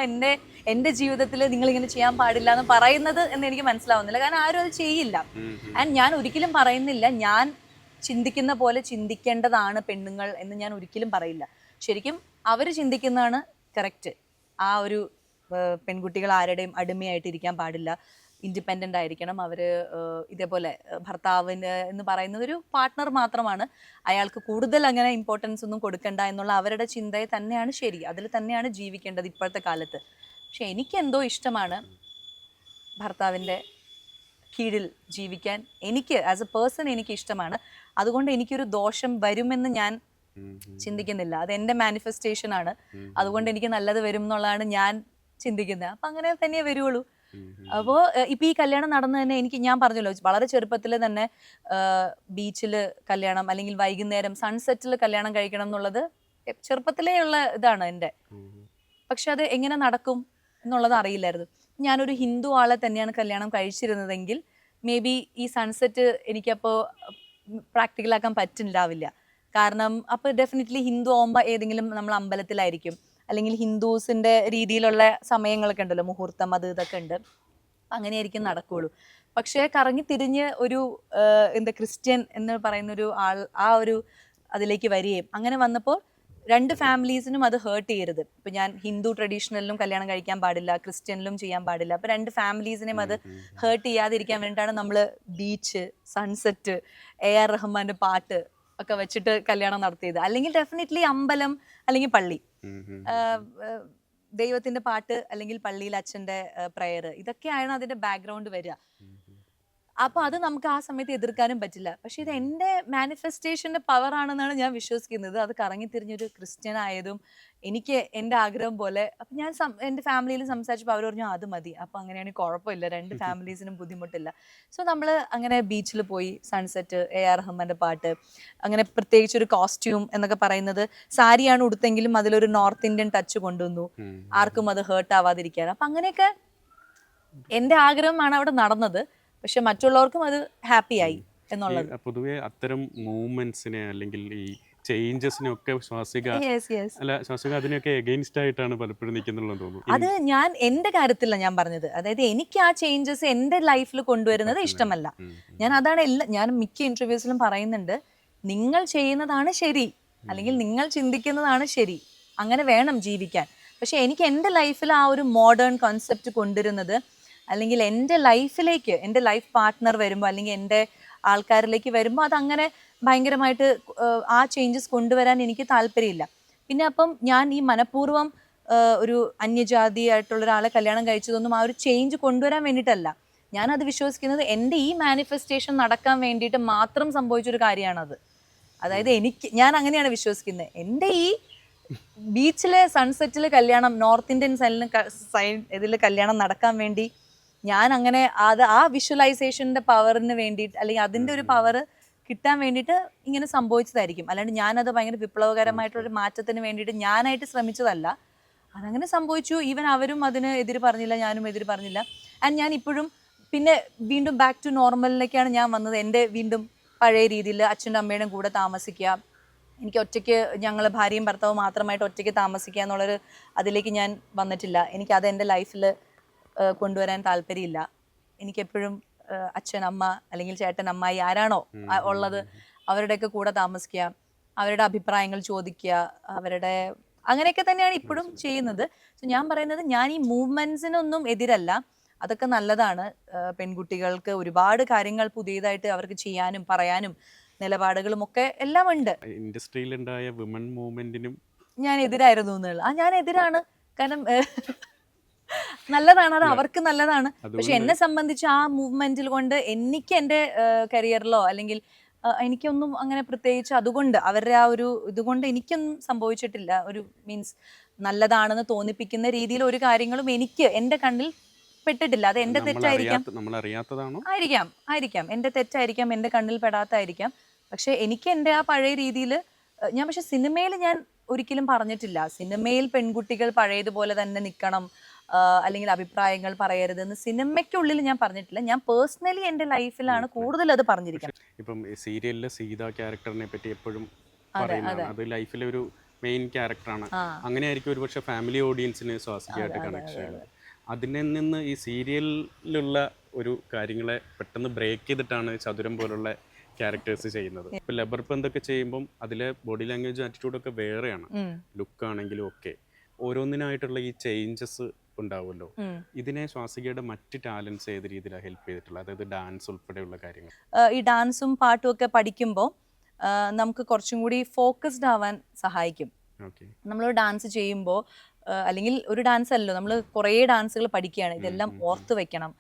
എൻ്റെ ജീവിതത്തിൽ നിങ്ങളിങ്ങനെ ചെയ്യാൻ പാടില്ല എന്ന് പറയുന്നത് എന്ന് എനിക്ക് മനസ്സിലാവുന്നില്ല. കാരണം ആരും അത് ചെയ്യില്ല. ആൻഡ് ഞാൻ ഒരിക്കലും പറയുന്നില്ല ഞാൻ ചിന്തിക്കുന്ന പോലെ ചിന്തിക്കേണ്ടതാണ് പെണ്ണുങ്ങൾ എന്ന് ഞാൻ ഒരിക്കലും പറയില്ല. ശരിക്കും അവർ ചിന്തിക്കുന്നതാണ് കറക്റ്റ്. ആ ഒരു പെൺകുട്ടികൾ ആരുടെയും അടിമയായിട്ട് ഇരിക്കാൻ പാടില്ല, ഇൻഡിപെൻഡൻ്റ് ആയിരിക്കണം. അവർ ഇതേപോലെ ഭർത്താവിന് എന്ന് പറയുന്നത് ഒരു പാർട്ട്ണർ മാത്രമാണ്, അയാൾക്ക് കൂടുതൽ അങ്ങനെ ഇമ്പോർട്ടൻസ് ഒന്നും കൊടുക്കണ്ട എന്നുള്ള അവരുടെ ചിന്തയെ തന്നെയാണ് ശരി. അതിൽ തന്നെയാണ് ജീവിക്കേണ്ടത് ഇപ്പോഴത്തെ കാലത്ത്. പക്ഷെ എനിക്കെന്തോ ഇഷ്ടമാണ് ഭർത്താവിൻ്റെ കീഴിൽ ജീവിക്കാൻ. എനിക്ക് ആസ് എ പേഴ്സൺ എനിക്ക് ഇഷ്ടമാണ്. അതുകൊണ്ട് എനിക്കൊരു ദോഷം വരുമെന്ന് ഞാൻ ചിന്തിക്കുന്നില്ല. അത് എൻ്റെ മാനിഫെസ്റ്റേഷൻ ആണ്. അതുകൊണ്ട് എനിക്ക് നല്ലത് വരും എന്നുള്ളതാണ് ഞാൻ ചിന്തിക്കുന്നത്. അപ്പം അങ്ങനെ തന്നെ വരുള്ളൂ. അപ്പോൾ ഇപ്പം ഈ കല്യാണം നടന്നു തന്നെ ഞാൻ പറഞ്ഞല്ലോ, വളരെ ചെറുപ്പത്തിൽ തന്നെ ബീച്ചിൽ കല്യാണം അല്ലെങ്കിൽ വൈകുന്നേരം സൺസെറ്റിൽ കല്യാണം കഴിക്കണം എന്നുള്ളത് ചെറുപ്പത്തിലേ ഉള്ള ഇതാണ് എൻ്റെ. പക്ഷെ അത് എങ്ങനെ നടക്കും എന്നുള്ളത് അറിയില്ലായിരുന്നു. ഞാനൊരു ഹിന്ദു ആളെ തന്നെയാണ് കല്യാണം കഴിച്ചിരുന്നതെങ്കിൽ മേ ബി ഈ സൺസെറ്റ് എനിക്കപ്പോൾ പ്രാക്ടിക്കലാക്കാൻ പറ്റുന്നുണ്ടാവില്ല. കാരണം അപ്പോൾ ഡെഫിനറ്റ്ലി ഹിന്ദു ആകുമ്പോൾ ഏതെങ്കിലും നമ്മൾ അമ്പലത്തിലായിരിക്കും, അല്ലെങ്കിൽ ഹിന്ദുസിൻ്റെ രീതിയിലുള്ള സമയങ്ങളൊക്കെ ഉണ്ടല്ലോ, മുഹൂർത്തം അത് ഇതൊക്കെ ഉണ്ട്, അങ്ങനെയായിരിക്കും നടക്കുകയുള്ളൂ. പക്ഷേ കറങ്ങി തിരിഞ്ഞ് ഒരു ക്രിസ്ത്യൻ എന്ന് പറയുന്നൊരു ആൾ ആ ഒരു അതിലേക്ക് വരികയും അങ്ങനെ വന്നപ്പോൾ രണ്ട് ഫാമിലീസിനും അത് ഹേർട്ട് ചെയ്യരുത്. ഇപ്പം ഞാൻ ഹിന്ദു ട്രഡീഷണലിലും കല്യാണം കഴിക്കാൻ പാടില്ല, ക്രിസ്ത്യനിലും ചെയ്യാൻ പാടില്ല. അപ്പോൾ രണ്ട് ഫാമിലീസിനെയും അത് ഹേർട്ട് ചെയ്യാതിരിക്കാൻ വേണ്ടിയിട്ടാണ് നമ്മൾ ബീച്ച്, സൺസെറ്റ്, AR റഹ്മാൻ്റെ പാട്ട് ഒക്കെ വെച്ചിട്ട് കല്യാണം നടത്തിയത്. അല്ലെങ്കിൽ ഡെഫിനറ്റ്ലി അമ്പലം അല്ലെങ്കിൽ പള്ളി, ദൈവത്തിന്റെ പാട്ട് അല്ലെങ്കിൽ പള്ളിയിൽ അച്ഛൻ്റെ പ്രയർ, ഇതൊക്കെയാണ് അതിന്റെ ബാക്ക്ഗ്രൗണ്ട് വരിക. അപ്പോൾ അത് നമുക്ക് ആ സമയത്ത് എതിർക്കാനും പറ്റില്ല. പക്ഷെ ഇത് എൻ്റെ മാനിഫെസ്റ്റേഷൻ്റെ പവർ ആണെന്നാണ് ഞാൻ വിശ്വസിക്കുന്നത്. അത് കറങ്ങിത്തിരിഞ്ഞൊരു ക്രിസ്ത്യൻ ആയതും എനിക്ക് എൻ്റെ ആഗ്രഹം പോലെ. അപ്പം ഞാൻ എൻ്റെ ഫാമിലിയിൽ സംസാരിച്ചപ്പോൾ അവർ പറഞ്ഞു അത് മതി, അപ്പോൾ അങ്ങനെയാണെങ്കിൽ കുഴപ്പമില്ല, രണ്ട് ഫാമിലീസിനും ബുദ്ധിമുട്ടില്ല. സോ നമ്മൾ അങ്ങനെ ബീച്ചിൽ പോയി, സൺസെറ്റ്, AR റഹ്മാൻ്റെ പാട്ട്, അങ്ങനെ പ്രത്യേകിച്ചൊരു കോസ്റ്റ്യൂം എന്നൊക്കെ പറയുന്നത് സാരിയാണ് ഉടുത്തെങ്കിലും അതിലൊരു നോർത്ത് ഇന്ത്യൻ ടച്ച് കൊണ്ടുവന്നു, ആർക്കും അത് ഹേർട്ട് ആവാതിരിക്കാൻ. അപ്പം അങ്ങനെയൊക്കെ എൻ്റെ ആഗ്രഹമാണ് അവിടെ നടന്നത്. പക്ഷെ മറ്റുള്ളവർക്കും അത് ഹാപ്പി ആയി എന്നുള്ളത്. പൊതുവെ അത്തരം മൂവ്മെന്റ്സിനെ അല്ലെങ്കിൽ ഈ ചേഞ്ചസിനെ ഒക്കെ ശ്വാസിക അതിനൊക്കെ എഗെയിൻസ്റ്റ് ആയിട്ടാണ് പലപ്പോഴും നിൽക്കുന്നുള്ളതെന്ന് തോന്നുന്നു. അത് ഞാൻ എൻ്റെ കാര്യത്തിലല്ല ഞാൻ പറഞ്ഞത്. അതായത് എനിക്ക് ആ ചേഞ്ചസ് എൻ്റെ ലൈഫിൽ കൊണ്ടുവരുന്നത് ഇഷ്ടമല്ല. ഞാൻ അതാണ് ഞാൻ മിക്ക ഇന്റർവ്യൂസിലും പറയുന്നുണ്ട്, നിങ്ങൾ ചെയ്യുന്നതാണ് ശരി, അല്ലെങ്കിൽ നിങ്ങൾ ചിന്തിക്കുന്നതാണ് ശരി, അങ്ങനെ വേണം ജീവിക്കാൻ. പക്ഷെ എനിക്ക് എൻ്റെ ലൈഫിൽ ആ ഒരു മോഡേൺ കോൺസെപ്റ്റ് കൊണ്ടുവരുന്നത്, അല്ലെങ്കിൽ എൻ്റെ ലൈഫിലേക്ക് എൻ്റെ ലൈഫ് പാർട്ട്ണർ വരുമ്പോൾ അല്ലെങ്കിൽ എൻ്റെ ആൾക്കാരിലേക്ക് വരുമ്പോൾ അതങ്ങനെ ഭയങ്കരമായിട്ട് ആ ചേഞ്ചസ് കൊണ്ടുവരാൻ എനിക്ക് താല്പര്യമില്ല. പിന്നെ അപ്പം ഞാൻ ഈ മനഃപൂർവ്വം ഒരു അന്യജാതി ആയിട്ടുള്ള ഒരാളെ കല്യാണം കഴിച്ചതൊന്നും ആ ഒരു ചേഞ്ച് കൊണ്ടുവരാൻ വേണ്ടിയിട്ടല്ല. ഞാനത് വിശ്വസിക്കുന്നത് എൻ്റെ ഈ മാനിഫെസ്റ്റേഷൻ നടക്കാൻ വേണ്ടിയിട്ട് മാത്രം സംഭവിച്ചൊരു കാര്യമാണത്. അതായത് ഞാൻ അങ്ങനെയാണ് വിശ്വസിക്കുന്നത്. എൻ്റെ ഈ ബീച്ചിലെ സൺസെറ്റിൽ കല്യാണം, നോർത്ത് ഇന്ത്യൻ ഇതിൽ കല്യാണം നടക്കാൻ വേണ്ടി ഞാൻ അങ്ങനെ ആ വിഷ്വലൈസേഷൻ്റെ പവറിന് വേണ്ടിയിട്ട്, അല്ലെങ്കിൽ അതിൻ്റെ ഒരു പവർ കിട്ടാൻ വേണ്ടിയിട്ട് ഇങ്ങനെ സംഭവിച്ചതായിരിക്കും. അല്ലാണ്ട് ഞാനത് ഭയങ്കര വിപ്ലവകരമായിട്ടുള്ളൊരു മാറ്റത്തിന് വേണ്ടിയിട്ട് ഞാനായിട്ട് ശ്രമിച്ചതല്ല. അതങ്ങനെ സംഭവിച്ചു. ഈവൻ അവരും അതിന് എതിര് പറഞ്ഞില്ല, ഞാനും എതിര് പറഞ്ഞില്ല. ആൻഡ് ഞാൻ ഇപ്പോഴും പിന്നെ വീണ്ടും ബാക്ക് ടു നോർമലിലേക്കാണ് ഞാൻ വന്നത്. എൻ്റെ വീണ്ടും പഴയ രീതിയിൽ അച്ഛൻ്റെ അമ്മയുടെയും കൂടെ താമസിക്കുക, എനിക്ക് ഒറ്റയ്ക്ക്, ഞങ്ങൾ ഭാര്യയും ഭർത്താവും മാത്രമായിട്ട് ഒറ്റയ്ക്ക് താമസിക്കുക എന്നുള്ളൊരു അതിലേക്ക് ഞാൻ വന്നിട്ടില്ല. എനിക്കത് എൻ്റെ ലൈഫിൽ കൊണ്ടുവരാൻ താല്പര്യമില്ല. എനിക്കെപ്പോഴും അച്ഛൻ, അമ്മ അല്ലെങ്കിൽ ചേട്ടൻ, അമ്മായി ആരാണോ ഉള്ളത് അവരുടെയൊക്കെ കൂടെ താമസിക്കുക, അവരുടെ അഭിപ്രായങ്ങൾ ചോദിക്കുക, അവരുടെ അങ്ങനെയൊക്കെ തന്നെയാണ് ഇപ്പോഴും ചെയ്യുന്നത്. സോ ഞാൻ പറയുന്നത്, ഞാൻ ഈ മൂവ്മെൻറ്റ്സിനൊന്നും എതിരല്ല, അതൊക്കെ നല്ലതാണ്. പെൺകുട്ടികൾക്ക് ഒരുപാട് കാര്യങ്ങൾ പുതിയതായിട്ട് അവർക്ക് ചെയ്യാനും പറയാനും നിലപാടുകളും ഒക്കെ എല്ലാം ഉണ്ട്. ഇൻഡസ്ട്രിയിലുണ്ടായ വിമൻ മൂവ്മെന്റിനും ഞാൻ എതിരായിരുന്നു എന്നുള്ള ഞാൻ എതിരാണ്. കാരണം നല്ലതാണ്, അത് അവർക്ക് നല്ലതാണ്. പക്ഷെ എന്നെ സംബന്ധിച്ച് ആ മൂവ്മെന്റിൽ കൊണ്ട് എനിക്ക് എൻ്റെ കരിയറിലോ അല്ലെങ്കിൽ എനിക്കൊന്നും അങ്ങനെ പ്രത്യേകിച്ച് അതുകൊണ്ട് അവരുടെ ആ ഒരു ഇതുകൊണ്ട് എനിക്കൊന്നും സംഭവിച്ചിട്ടില്ല. ഒരു മീൻസ് നല്ലതാണെന്ന് തോന്നിപ്പിക്കുന്ന രീതിയിൽ ഒരു കാര്യങ്ങളും എനിക്ക് എൻ്റെ കണ്ണിൽ പെട്ടിട്ടില്ല. അത് എൻ്റെ തെറ്റായിരിക്കാം, ആയിരിക്കാം എൻ്റെ തെറ്റായിരിക്കാം, എൻ്റെ കണ്ണിൽ പെടാത്തായിരിക്കാം. പക്ഷെ എനിക്ക് എൻ്റെ ആ പഴയ രീതിയിൽ ഞാൻ, പക്ഷെ സിനിമയിൽ ഞാൻ ഒരിക്കലും പറഞ്ഞിട്ടില്ല സിനിമയിൽ പെൺകുട്ടികൾ പഴയതുപോലെ തന്നെ നിൽക്കണം, അല്ലെങ്കിൽ അഭിപ്രായങ്ങൾ പറയരുതെന്ന് സിനിമയ്ക്കുള്ളിൽ ഞാൻ പറഞ്ഞിട്ടില്ല. ഞാൻ പേഴ്സണലി എൻ്റെ ലൈഫിലാണ് കൂടുതൽ അത് പറഞ്ഞിരിക്കുന്നത്. ഇപ്പം സീരിയലിലെ സീത ക്യാരക്ടറിനെ പറ്റി എപ്പോഴും പറയുന്നതാണ്, അത് ലൈഫിലെ ഒരു മെയിൻ ക്യാരക്ടറാണ്. അങ്ങനെയായിരിക്കും ഒരു പക്ഷേ ഫാമിലി ഓഡിയൻസിന് സ്വാസികമായിട്ട് കണക്ഷൻ ചെയ്യുന്നത്. അതിൽ നിന്ന് ഈ സീരിയലിലുള്ള ഒരു കാര്യങ്ങളെ പെട്ടെന്ന് ബ്രേക്ക് ചെയ്തിട്ടാണ് ചതുരം പോലുള്ള ക്യാരക്ടേഴ്സ് ചെയ്യുന്നത്. ഇപ്പൊ ലബർപ്പ് എന്തൊക്കെ ചെയ്യുമ്പം അതിലെ ബോഡി ലാംഗ്വേജും ആറ്റിറ്റ്യൂഡൊക്കെ വേറെയാണ്, ലുക്ക് ആണെങ്കിലും ഒക്കെ ഓരോന്നിനായിട്ടുള്ള ഈ ചേഞ്ചസ് ഉണ്ടാവുമല്ലോ. ഇതിനെ ശ്വാസികയുടെ മറ്റ് ടാലൻസ് ഏത് രീതിയിലാണ് ഹെൽപ്പ് ചെയ്തിട്ടുള്ളത്, അതായത് ഡാൻസ് ഉൾപ്പെടെയുള്ള കാര്യങ്ങൾ? ഈ ഡാൻസും പാട്ടും ഒക്കെ പഠിക്കുമ്പോൾ നമുക്ക് കുറച്ചും കൂടി ഫോക്കസ്ഡ് ആവാൻ സഹായിക്കും. നമ്മൾ ഡാൻസ് ചെയ്യുമ്പോൾ, അല്ലെങ്കിൽ ഒരു ഡാൻസ് അല്ലല്ലോ, നമ്മൾ കുറേ ഡാൻസുകൾ പഠിക്കുകയാണ്, ഇതെല്ലാം ഓർത്ത് വെക്കണം,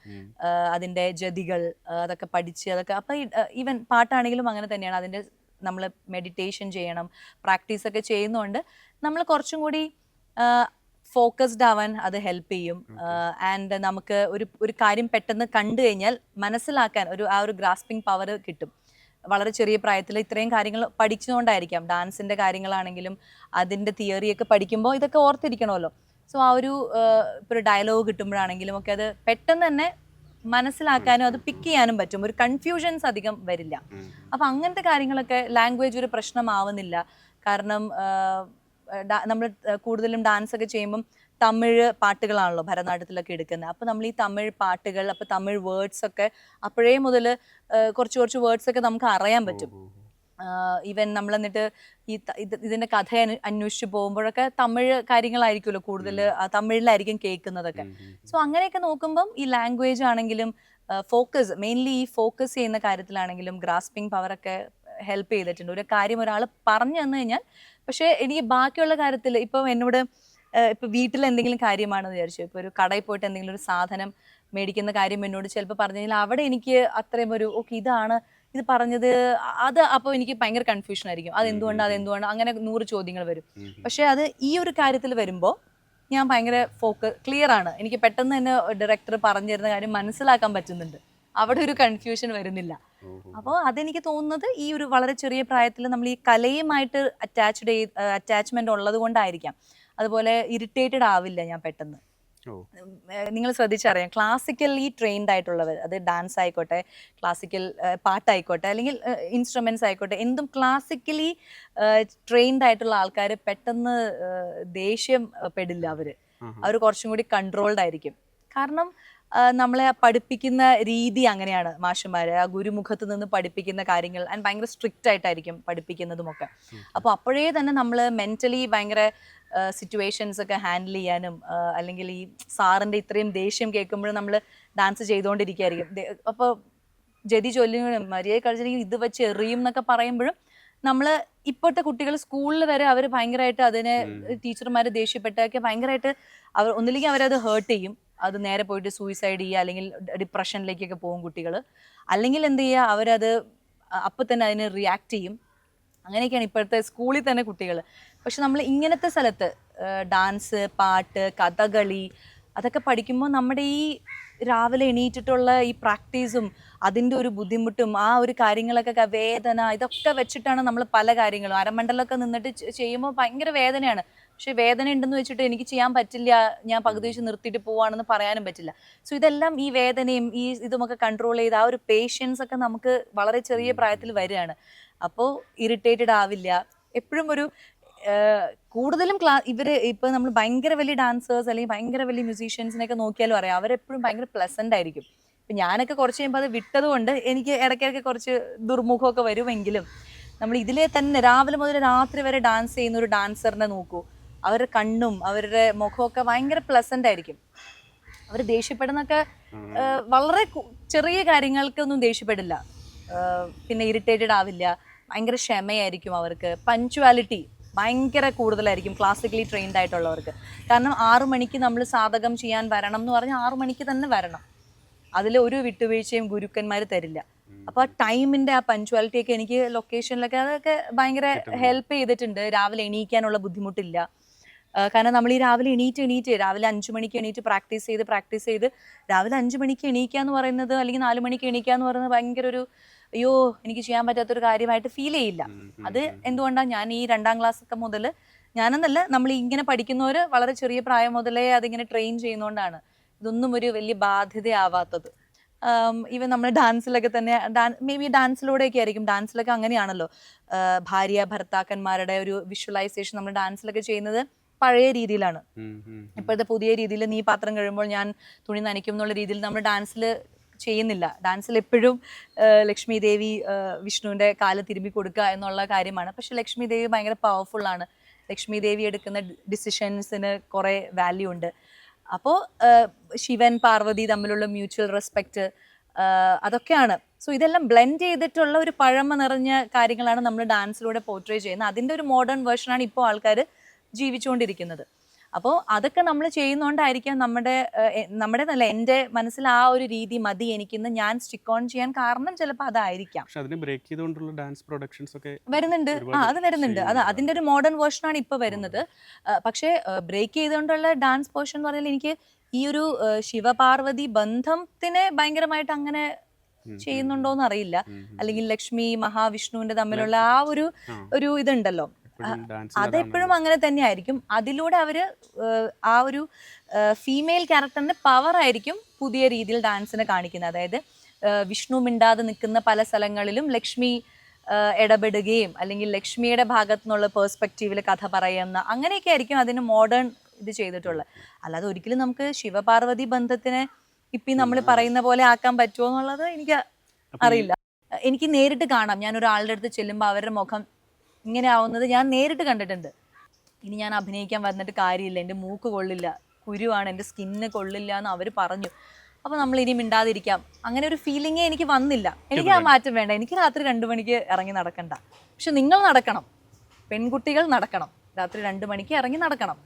അതിൻ്റെ ജതികൾ അതൊക്കെ പഠിച്ച് അതൊക്കെ. അപ്പം ഈവൻ പാട്ടാണെങ്കിലും അങ്ങനെ തന്നെയാണ്, അതിൻ്റെ നമ്മൾ മെഡിറ്റേഷൻ ചെയ്യണം, പ്രാക്ടീസൊക്കെ ചെയ്യുന്നതുകൊണ്ട് നമ്മൾ കുറച്ചും കൂടി ഫോക്കസ്ഡ് ആവാൻ അത് ഹെൽപ്പ് ചെയ്യും. ആൻഡ് നമുക്ക് ഒരു കാര്യം പെട്ടെന്ന് കണ്ടു കഴിഞ്ഞാൽ മനസ്സിലാക്കാൻ ആ ഒരു ഗ്രാസ്പിംഗ് പവർ കിട്ടും. വളരെ ചെറിയ പ്രായത്തിൽ ഇത്രയും കാര്യങ്ങൾ പഠിച്ചുകൊണ്ടായിരിക്കാം. ഡാൻസിൻ്റെ കാര്യങ്ങളാണെങ്കിലും അതിൻ്റെ തിയറിയൊക്കെ പഠിക്കുമ്പോൾ ഇതൊക്കെ ഓർത്തിരിക്കണമല്ലോ. സോ ആ ഒരു ഇപ്പോൾ ഒരു ഡയലോഗ് കിട്ടുമ്പോഴാണെങ്കിലും ഒക്കെ അത് പെട്ടെന്ന് തന്നെ മനസ്സിലാക്കാനും അത് പിക്ക് ചെയ്യാനും പറ്റും. ഒരു കൺഫ്യൂഷൻസ് അധികം വരില്ല. അപ്പം അങ്ങനത്തെ കാര്യങ്ങളൊക്കെ ലാംഗ്വേജ് ഒരു പ്രശ്നമാവുന്നില്ല. കാരണം നമ്മൾ കൂടുതലും ഡാൻസ് ഒക്കെ ചെയ്യുമ്പം തമിഴ് പാട്ടുകളാണല്ലോ ഭരതനാട്യത്തിലൊക്കെ എടുക്കുന്നത്. അപ്പോൾ നമ്മൾ ഈ തമിഴ് പാട്ടുകൾ, അപ്പോൾ തമിഴ് വേർഡ്സ് ഒക്കെ അപ്പോഴേ മുതൽ കുറച്ച് വേർഡ്സ് ഒക്കെ നമുക്ക് അറിയാൻ പറ്റും. ഈവൻ നമ്മൾ എന്നിട്ട് ഇതിൻ്റെ കഥ അന്വേഷിച്ച് പോകുമ്പോഴൊക്കെ തമിഴ് കാര്യങ്ങളായിരിക്കുമല്ലോ കൂടുതൽ, തമിഴിലായിരിക്കും കേൾക്കുന്നതൊക്കെ. സോ അങ്ങനെയൊക്കെ നോക്കുമ്പം ഈ ലാംഗ്വേജ് ആണെങ്കിലും മെയിൻലി ഈ ഫോക്കസ് ചെയ്യുന്ന കാര്യത്തിലാണെങ്കിലും ഗ്രാസ്പിംഗ് പവറൊക്കെ ഹെൽപ്പ് ചെയ്തിട്ടുണ്ട്. ഒരു കാര്യം ഒരാൾ പറഞ്ഞു തന്നു കഴിഞ്ഞാൽ, പക്ഷേ എനിക്ക് ബാക്കിയുള്ള കാര്യത്തിൽ ഇപ്പം എന്നോട് ഇപ്പം വീട്ടിൽ എന്തെങ്കിലും കാര്യമാണെന്ന് വിചാരിച്ചു, ഇപ്പോൾ ഒരു കടയിൽ പോയിട്ട് എന്തെങ്കിലും ഒരു സാധനം മേടിക്കുന്ന കാര്യം എന്നോട് ചിലപ്പോൾ പറഞ്ഞു കഴിഞ്ഞാൽ അവിടെ എനിക്ക് അത്രയും ഒരു ഓക്കെ ഇതാണ് ഇത് പറഞ്ഞത്, അത് അപ്പോൾ എനിക്ക് ഭയങ്കര കൺഫ്യൂഷൻ ആയിരിക്കും. അതെന്തുകൊണ്ട് അങ്ങനെ 100 ചോദ്യങ്ങൾ വരും. പക്ഷേ അത് ഈ ഒരു കാര്യത്തിൽ വരുമ്പോൾ ഞാൻ ഭയങ്കര ക്ലിയർ ആണ്. എനിക്ക് പെട്ടെന്ന് തന്നെ ഡയറക്ടർ പറഞ്ഞു തരുന്ന കാര്യം മനസ്സിലാക്കാൻ പറ്റുന്നുണ്ട്. അവിടെ ഒരു കൺഫ്യൂഷൻ വരുന്നില്ല. അപ്പോൾ അതെനിക്ക് തോന്നുന്നത് ഈ ഒരു വളരെ ചെറിയ പ്രായത്തിൽ നമ്മൾ ഈ കലയുമായിട്ട് അറ്റാച്ച്മെന്റ് ഉള്ളത് കൊണ്ടായിരിക്കാം. അതുപോലെ ഇറിറ്റേറ്റഡ് ആവില്ല ഞാൻ പെട്ടെന്ന്. നിങ്ങൾ ശ്രദ്ധിച്ചറിയാം, ക്ലാസിക്കലി ട്രെയിൻഡ് ആയിട്ടുള്ളവർ, അത് ഡാൻസ് ആയിക്കോട്ടെ, ക്ലാസിക്കൽ പാട്ടായിക്കോട്ടെ, അല്ലെങ്കിൽ ഇൻസ്ട്രുമെന്റ്സ് ആയിക്കോട്ടെ, എന്തും ക്ലാസിക്കലി ട്രെയിൻഡ് ആയിട്ടുള്ള ആൾക്കാർ പെട്ടെന്ന് ദേഷ്യം പെടില്ല. അവർ കുറച്ചും കൂടി കൺട്രോൾഡ് ആയിരിക്കും. കാരണം നമ്മളെ പഠിപ്പിക്കുന്ന രീതി അങ്ങനെയാണ്. മാഷന്മാർ ആ ഗുരുമുഖത്ത് നിന്ന് പഠിപ്പിക്കുന്ന കാര്യങ്ങൾ ഭയങ്കര സ്ട്രിക്റ്റ് ആയിട്ടായിരിക്കും പഠിപ്പിക്കുന്നതുമൊക്കെ. അപ്പോൾ അപ്പോഴേ തന്നെ നമ്മൾ മെന്റലി ഭയങ്കര സിറ്റുവേഷൻസ് ഒക്കെ ഹാൻഡിൽ ചെയ്യാനും, അല്ലെങ്കിൽ ഈ സാറിൻ്റെ ഇത്രയും ദേഷ്യം കേൾക്കുമ്പോഴും നമ്മൾ ഡാൻസ് ചെയ്തുകൊണ്ടിരിക്കുകയായിരിക്കും. അപ്പോൾ ജതി ചൊല്ലിയും മര്യാദ കളിച്ചില്ലെങ്കിൽ ഇത് വെച്ച് എറിയും എന്നൊക്കെ പറയുമ്പോഴും നമ്മൾ ഇപ്പോഴത്തെ കുട്ടികൾ സ്കൂളിൽ വരെ അവർ ഭയങ്കരമായിട്ട് അതിനെ ടീച്ചർമാർ ദേഷ്യപ്പെട്ടൊക്കെ ഭയങ്കരമായിട്ട് ഒന്നില്ലെങ്കിൽ അവരത് ഹേർട്ട് ചെയ്യും. അത് നേരെ പോയിട്ട് സൂയിസൈഡ് ചെയ്യുക, അല്ലെങ്കിൽ ഡിപ്രഷനിലേക്കൊക്കെ പോകും കുട്ടികൾ. അല്ലെങ്കിൽ എന്ത് ചെയ്യുക, അവരത് അപ്പം തന്നെ അതിന് റിയാക്ട് ചെയ്യും. അങ്ങനെയൊക്കെയാണ് ഇപ്പോഴത്തെ സ്കൂളിൽ തന്നെ കുട്ടികൾ. പക്ഷെ നമ്മൾ ഇങ്ങനത്തെ സ്ഥലത്ത് ഡാൻസ്, പാട്ട്, കഥകളി അതൊക്കെ പഠിക്കുമ്പോൾ നമ്മുടെ ഈ രാവിലെ എണീറ്റിട്ടുള്ള ഈ പ്രാക്ടീസും അതിൻ്റെ ഒരു ബുദ്ധിമുട്ടും ആ ഒരു കാര്യങ്ങളൊക്കെ വേദന ഇതൊക്കെ വെച്ചിട്ടാണ് നമ്മൾ പല കാര്യങ്ങളും അരമണ്ടലൊക്കെ നിന്നിട്ട് ചെയ്യുമ്പോൾ ഭയങ്കര വേദനയാണ്. പക്ഷെ വേദന ഉണ്ടെന്ന് വെച്ചിട്ട് എനിക്ക് ചെയ്യാൻ പറ്റില്ല, ഞാൻ പകുതി വെച്ച് നിർത്തിയിട്ട് പോവാണെന്ന് പറയാനും പറ്റില്ല. സോ ഇതെല്ലാം ഈ വേദനയും ഈ ഇതുമൊക്കെ കൺട്രോൾ ചെയ്ത് ആ ഒരു പേഷ്യൻസ് ഒക്കെ നമുക്ക് വളരെ ചെറിയ പ്രായത്തിൽ വരികയാണ്. അപ്പോൾ ഇറിറ്റേറ്റഡ് ആവില്ല. എപ്പോഴും ഒരു കൂടുതലും ഇപ്പം നമ്മൾ ഭയങ്കര വലിയ ഡാൻസേഴ്സ് അല്ലെങ്കിൽ ഭയങ്കര വലിയ മ്യൂസീഷ്യൻസിനെയൊക്കെ നോക്കിയാലും അറിയാം, അവരെപ്പോഴും ഭയങ്കര പ്ലസന്റ് ആയിരിക്കും. ഇപ്പം ഞാനൊക്കെ കുറച്ച് കഴിയുമ്പോൾ അത് വിട്ടതുകൊണ്ട് എനിക്ക് ഇടയ്ക്കിടയ്ക്ക് കുറച്ച് ദുർമുഖമൊക്കെ വരുമെങ്കിലും നമ്മൾ ഇതിലെ തന്നെ രാവിലെ മുതൽ രാത്രി വരെ ഡാൻസ് ചെയ്യുന്ന ഒരു ഡാൻസറിനെ നോക്കൂ, അവരുടെ കണ്ണും അവരുടെ മുഖമൊക്കെ ഭയങ്കര പ്ലസന്റ് ആയിരിക്കും. അവർ ദേഷ്യപ്പെടുന്നൊക്കെ വളരെ ചെറിയ കാര്യങ്ങൾക്കൊന്നും ദേഷ്യപ്പെടില്ല, പിന്നെ ഇറിറ്റേറ്റഡ് ആവില്ല, ഭയങ്കര ക്ഷമയായിരിക്കും അവർക്ക്. പഞ്ച്വാലിറ്റി ഭയങ്കര കൂടുതലായിരിക്കും ക്ലാസിക്കലി ട്രെയിൻഡ് ആയിട്ടുള്ളവർക്ക്. കാരണം 6 മണിക്ക് നമ്മൾ സാധകം ചെയ്യാൻ വരണം എന്ന് പറഞ്ഞാൽ 6 മണിക്ക് തന്നെ വരണം. അതിൽ ഒരു വിട്ടുവീഴ്ചയും ഗുരുക്കന്മാർ തരില്ല. അപ്പോൾ ആ ടൈമിൻ്റെ ആ പഞ്ച്വാലിറ്റി ഒക്കെ എനിക്ക് ലൊക്കേഷനിലൊക്കെ അതൊക്കെ ഭയങ്കര ഹെൽപ്പ് ചെയ്തിട്ടുണ്ട്. രാവിലെ എണീക്കാനുള്ള ബുദ്ധിമുട്ടില്ല. കാരണം നമ്മൾ ഈ രാവിലെ എണീറ്റ് രാവിലെ 5 മണിക്ക് എണീറ്റ് പ്രാക്ടീസ് ചെയ്ത് രാവിലെ 5 മണിക്ക് എണീക്കുക എന്ന് പറയുന്നത്, അല്ലെങ്കിൽ 4 മണിക്ക് എണീക്കുക എന്ന് പറയുന്നത് ഭയങ്കര ഒരു അയ്യോ എനിക്ക് ചെയ്യാൻ പറ്റാത്തൊരു കാര്യമായിട്ട് ഫീൽ ചെയ്യില്ല. അത് എന്തുകൊണ്ടാണ്, ഞാൻ ഈ 2ാം ക്ലാസ് ഒക്കെ മുതൽ ഞാനെന്നല്ല, നമ്മൾ ഇങ്ങനെ പഠിക്കുന്നവർ വളരെ ചെറിയ പ്രായം മുതലേ അതിങ്ങനെ ട്രെയിൻ ചെയ്യുന്നതുകൊണ്ടാണ് ഇതൊന്നും ഒരു വലിയ ബാധ്യതയാവാത്തത്. ഈവൻ നമ്മൾ ഡാൻസിലൊക്കെ തന്നെ മേ ബി ഡാൻസിലൂടെയൊക്കെ ആയിരിക്കും, ഡാൻസിലൊക്കെ അങ്ങനെയാണല്ലോ, ഭാര്യ ഭർത്താക്കന്മാരുടെ ഒരു വിഷ്വലൈസേഷൻ നമ്മൾ ഡാൻസിലൊക്കെ ചെയ്യുന്നത് പഴയ രീതിയിലാണ്. ഇപ്പോഴത്തെ പുതിയ രീതിയിൽ നീ പാത്രം കഴിയുമ്പോൾ ഞാൻ തുണി നനയ്ക്കും എന്നുള്ള രീതിയിൽ നമ്മൾ ഡാൻസിൽ ചെയ്യുന്നില്ല. ഡാൻസിൽ എപ്പോഴും ലക്ഷ്മി ദേവി വിഷ്ണുവിൻ്റെ കാല് തിരുമ്പി കൊടുക്കുക എന്നുള്ള കാര്യമാണ്. പക്ഷെ ലക്ഷ്മി ദേവി ഭയങ്കര പവർഫുള്ളാണ്. ലക്ഷ്മി ദേവി എടുക്കുന്ന ഡിസിഷൻസിന് കുറേ വാല്യൂ ഉണ്ട്. അപ്പോൾ ശിവൻ പാർവതി തമ്മിലുള്ള മ്യൂച്വൽ റെസ്പെക്റ്റ്, അതൊക്കെയാണ്. സോ ഇതെല്ലാം ബ്ലെൻഡ് ചെയ്തിട്ടുള്ള ഒരു പഴമ നിറഞ്ഞ കാര്യങ്ങളാണ് നമ്മൾ ഡാൻസിലൂടെ പോർട്രേ ചെയ്യുന്നത്. അതിൻ്റെ ഒരു മോഡേൺ വേർഷനാണ് ഇപ്പോൾ ആൾക്കാർ ജീവിച്ചുകൊണ്ടിരിക്കുന്നത്. അപ്പോൾ അതൊക്കെ നമ്മൾ ചെയ്യുന്നതുകൊണ്ടായിരിക്കാം നമ്മുടെ നല്ല എൻ്റെ മനസ്സിൽ ആ ഒരു രീതി മതി എനിക്കിന്ന് ഞാൻ സ്റ്റിക്ക് ഓൺ ചെയ്യാൻ കാരണം ചിലപ്പോൾ അതായിരിക്കാം. പക്ഷെ അതിനെ ബ്രേക്ക് ചെയ്തുകൊണ്ടുള്ള ഡാൻസ് പ്രൊഡക്ഷൻസ് ഒക്കെ വരുന്നുണ്ട്. അത് വരുന്നുണ്ട്. അതിൻ്റെ ഒരു മോഡേൺ വേർഷനാണ് ഇപ്പോൾ വരുന്നത്. പക്ഷേ ബ്രേക്ക് ചെയ്തുകൊണ്ടുള്ള ഡാൻസ് പോർഷൻ എന്ന് പറഞ്ഞാൽ എനിക്ക് ഈ ഒരു ശിവപാർവതി ബന്ധത്തിനെ ഭയങ്കരമായിട്ട് അങ്ങനെ ചെയ്യുന്നുണ്ടോന്ന് അറിയില്ല. അല്ലെങ്കിൽ ലക്ഷ്മി മഹാവിഷ്ണുവിന്റെ തമ്മിലുള്ള ആ ഒരു ഇതുണ്ടല്ലോ, അതെപ്പോഴും അങ്ങനെ തന്നെ ആയിരിക്കും. അതിലൂടെ അവര് ആ ഒരു ഫീമെയിൽ ക്യാരക്ടറിന്റെ പവർ ആയിരിക്കും പുതിയ രീതിയിൽ ഡാൻസിനെ കാണിക്കുന്നത്. അതായത് വിഷ്ണു മിണ്ടാതെ നിൽക്കുന്ന പല സ്ഥലങ്ങളിലും ലക്ഷ്മി ഇടപെടുകയും അല്ലെങ്കിൽ ലക്ഷ്മിയുടെ ഭാഗത്തു നിന്നുള്ള പേഴ്സ്പെക്റ്റീവിൽ കഥ പറയുന്ന അങ്ങനെയൊക്കെ ആയിരിക്കും അതിന് മോഡേൺ ഇത് ചെയ്തിട്ടുള്ളത്. അല്ലാതെ ഒരിക്കലും നമുക്ക് ശിവപാർവതി ബന്ധത്തിനെ ഇപ്പം നമ്മൾ പറയുന്ന പോലെ ആക്കാൻ പറ്റുമോ എന്നുള്ളത് എനിക്ക് അറിയില്ല. എനിക്ക് നേരിട്ട് കാണാം. ഞാൻ ഒരാളുടെ അടുത്ത് ചെല്ലുമ്പോൾ അവരുടെ മുഖം ഇങ്ങനെ ആവുന്നത് ഞാൻ നേരിട്ട് കണ്ടിട്ടുണ്ട്. ഇനി ഞാൻ അഭിനയിക്കാൻ വന്നിട്ട് കാര്യമില്ല, എൻ്റെ മൂക്ക് കൊള്ളില്ല, കുരുവാണ്, എൻ്റെ സ്കിന്ന് കൊള്ളില്ല എന്ന് അവർ പറഞ്ഞു. അപ്പോൾ നമ്മൾ ഇനി മിണ്ടാതിരിക്കാം, അങ്ങനെ ഒരു ഫീലിംഗേ എനിക്ക് വന്നില്ല. എനിക്ക് ആ മാറ്റം വേണ്ട. എനിക്ക് രാത്രി 2 മണിക്ക് ഇറങ്ങി നടക്കണ്ട. പക്ഷെ നിങ്ങൾ നടക്കണം, പെൺകുട്ടികൾ നടക്കണം, രാത്രി 2 മണിക്ക് ഇറങ്ങി നടക്കണം.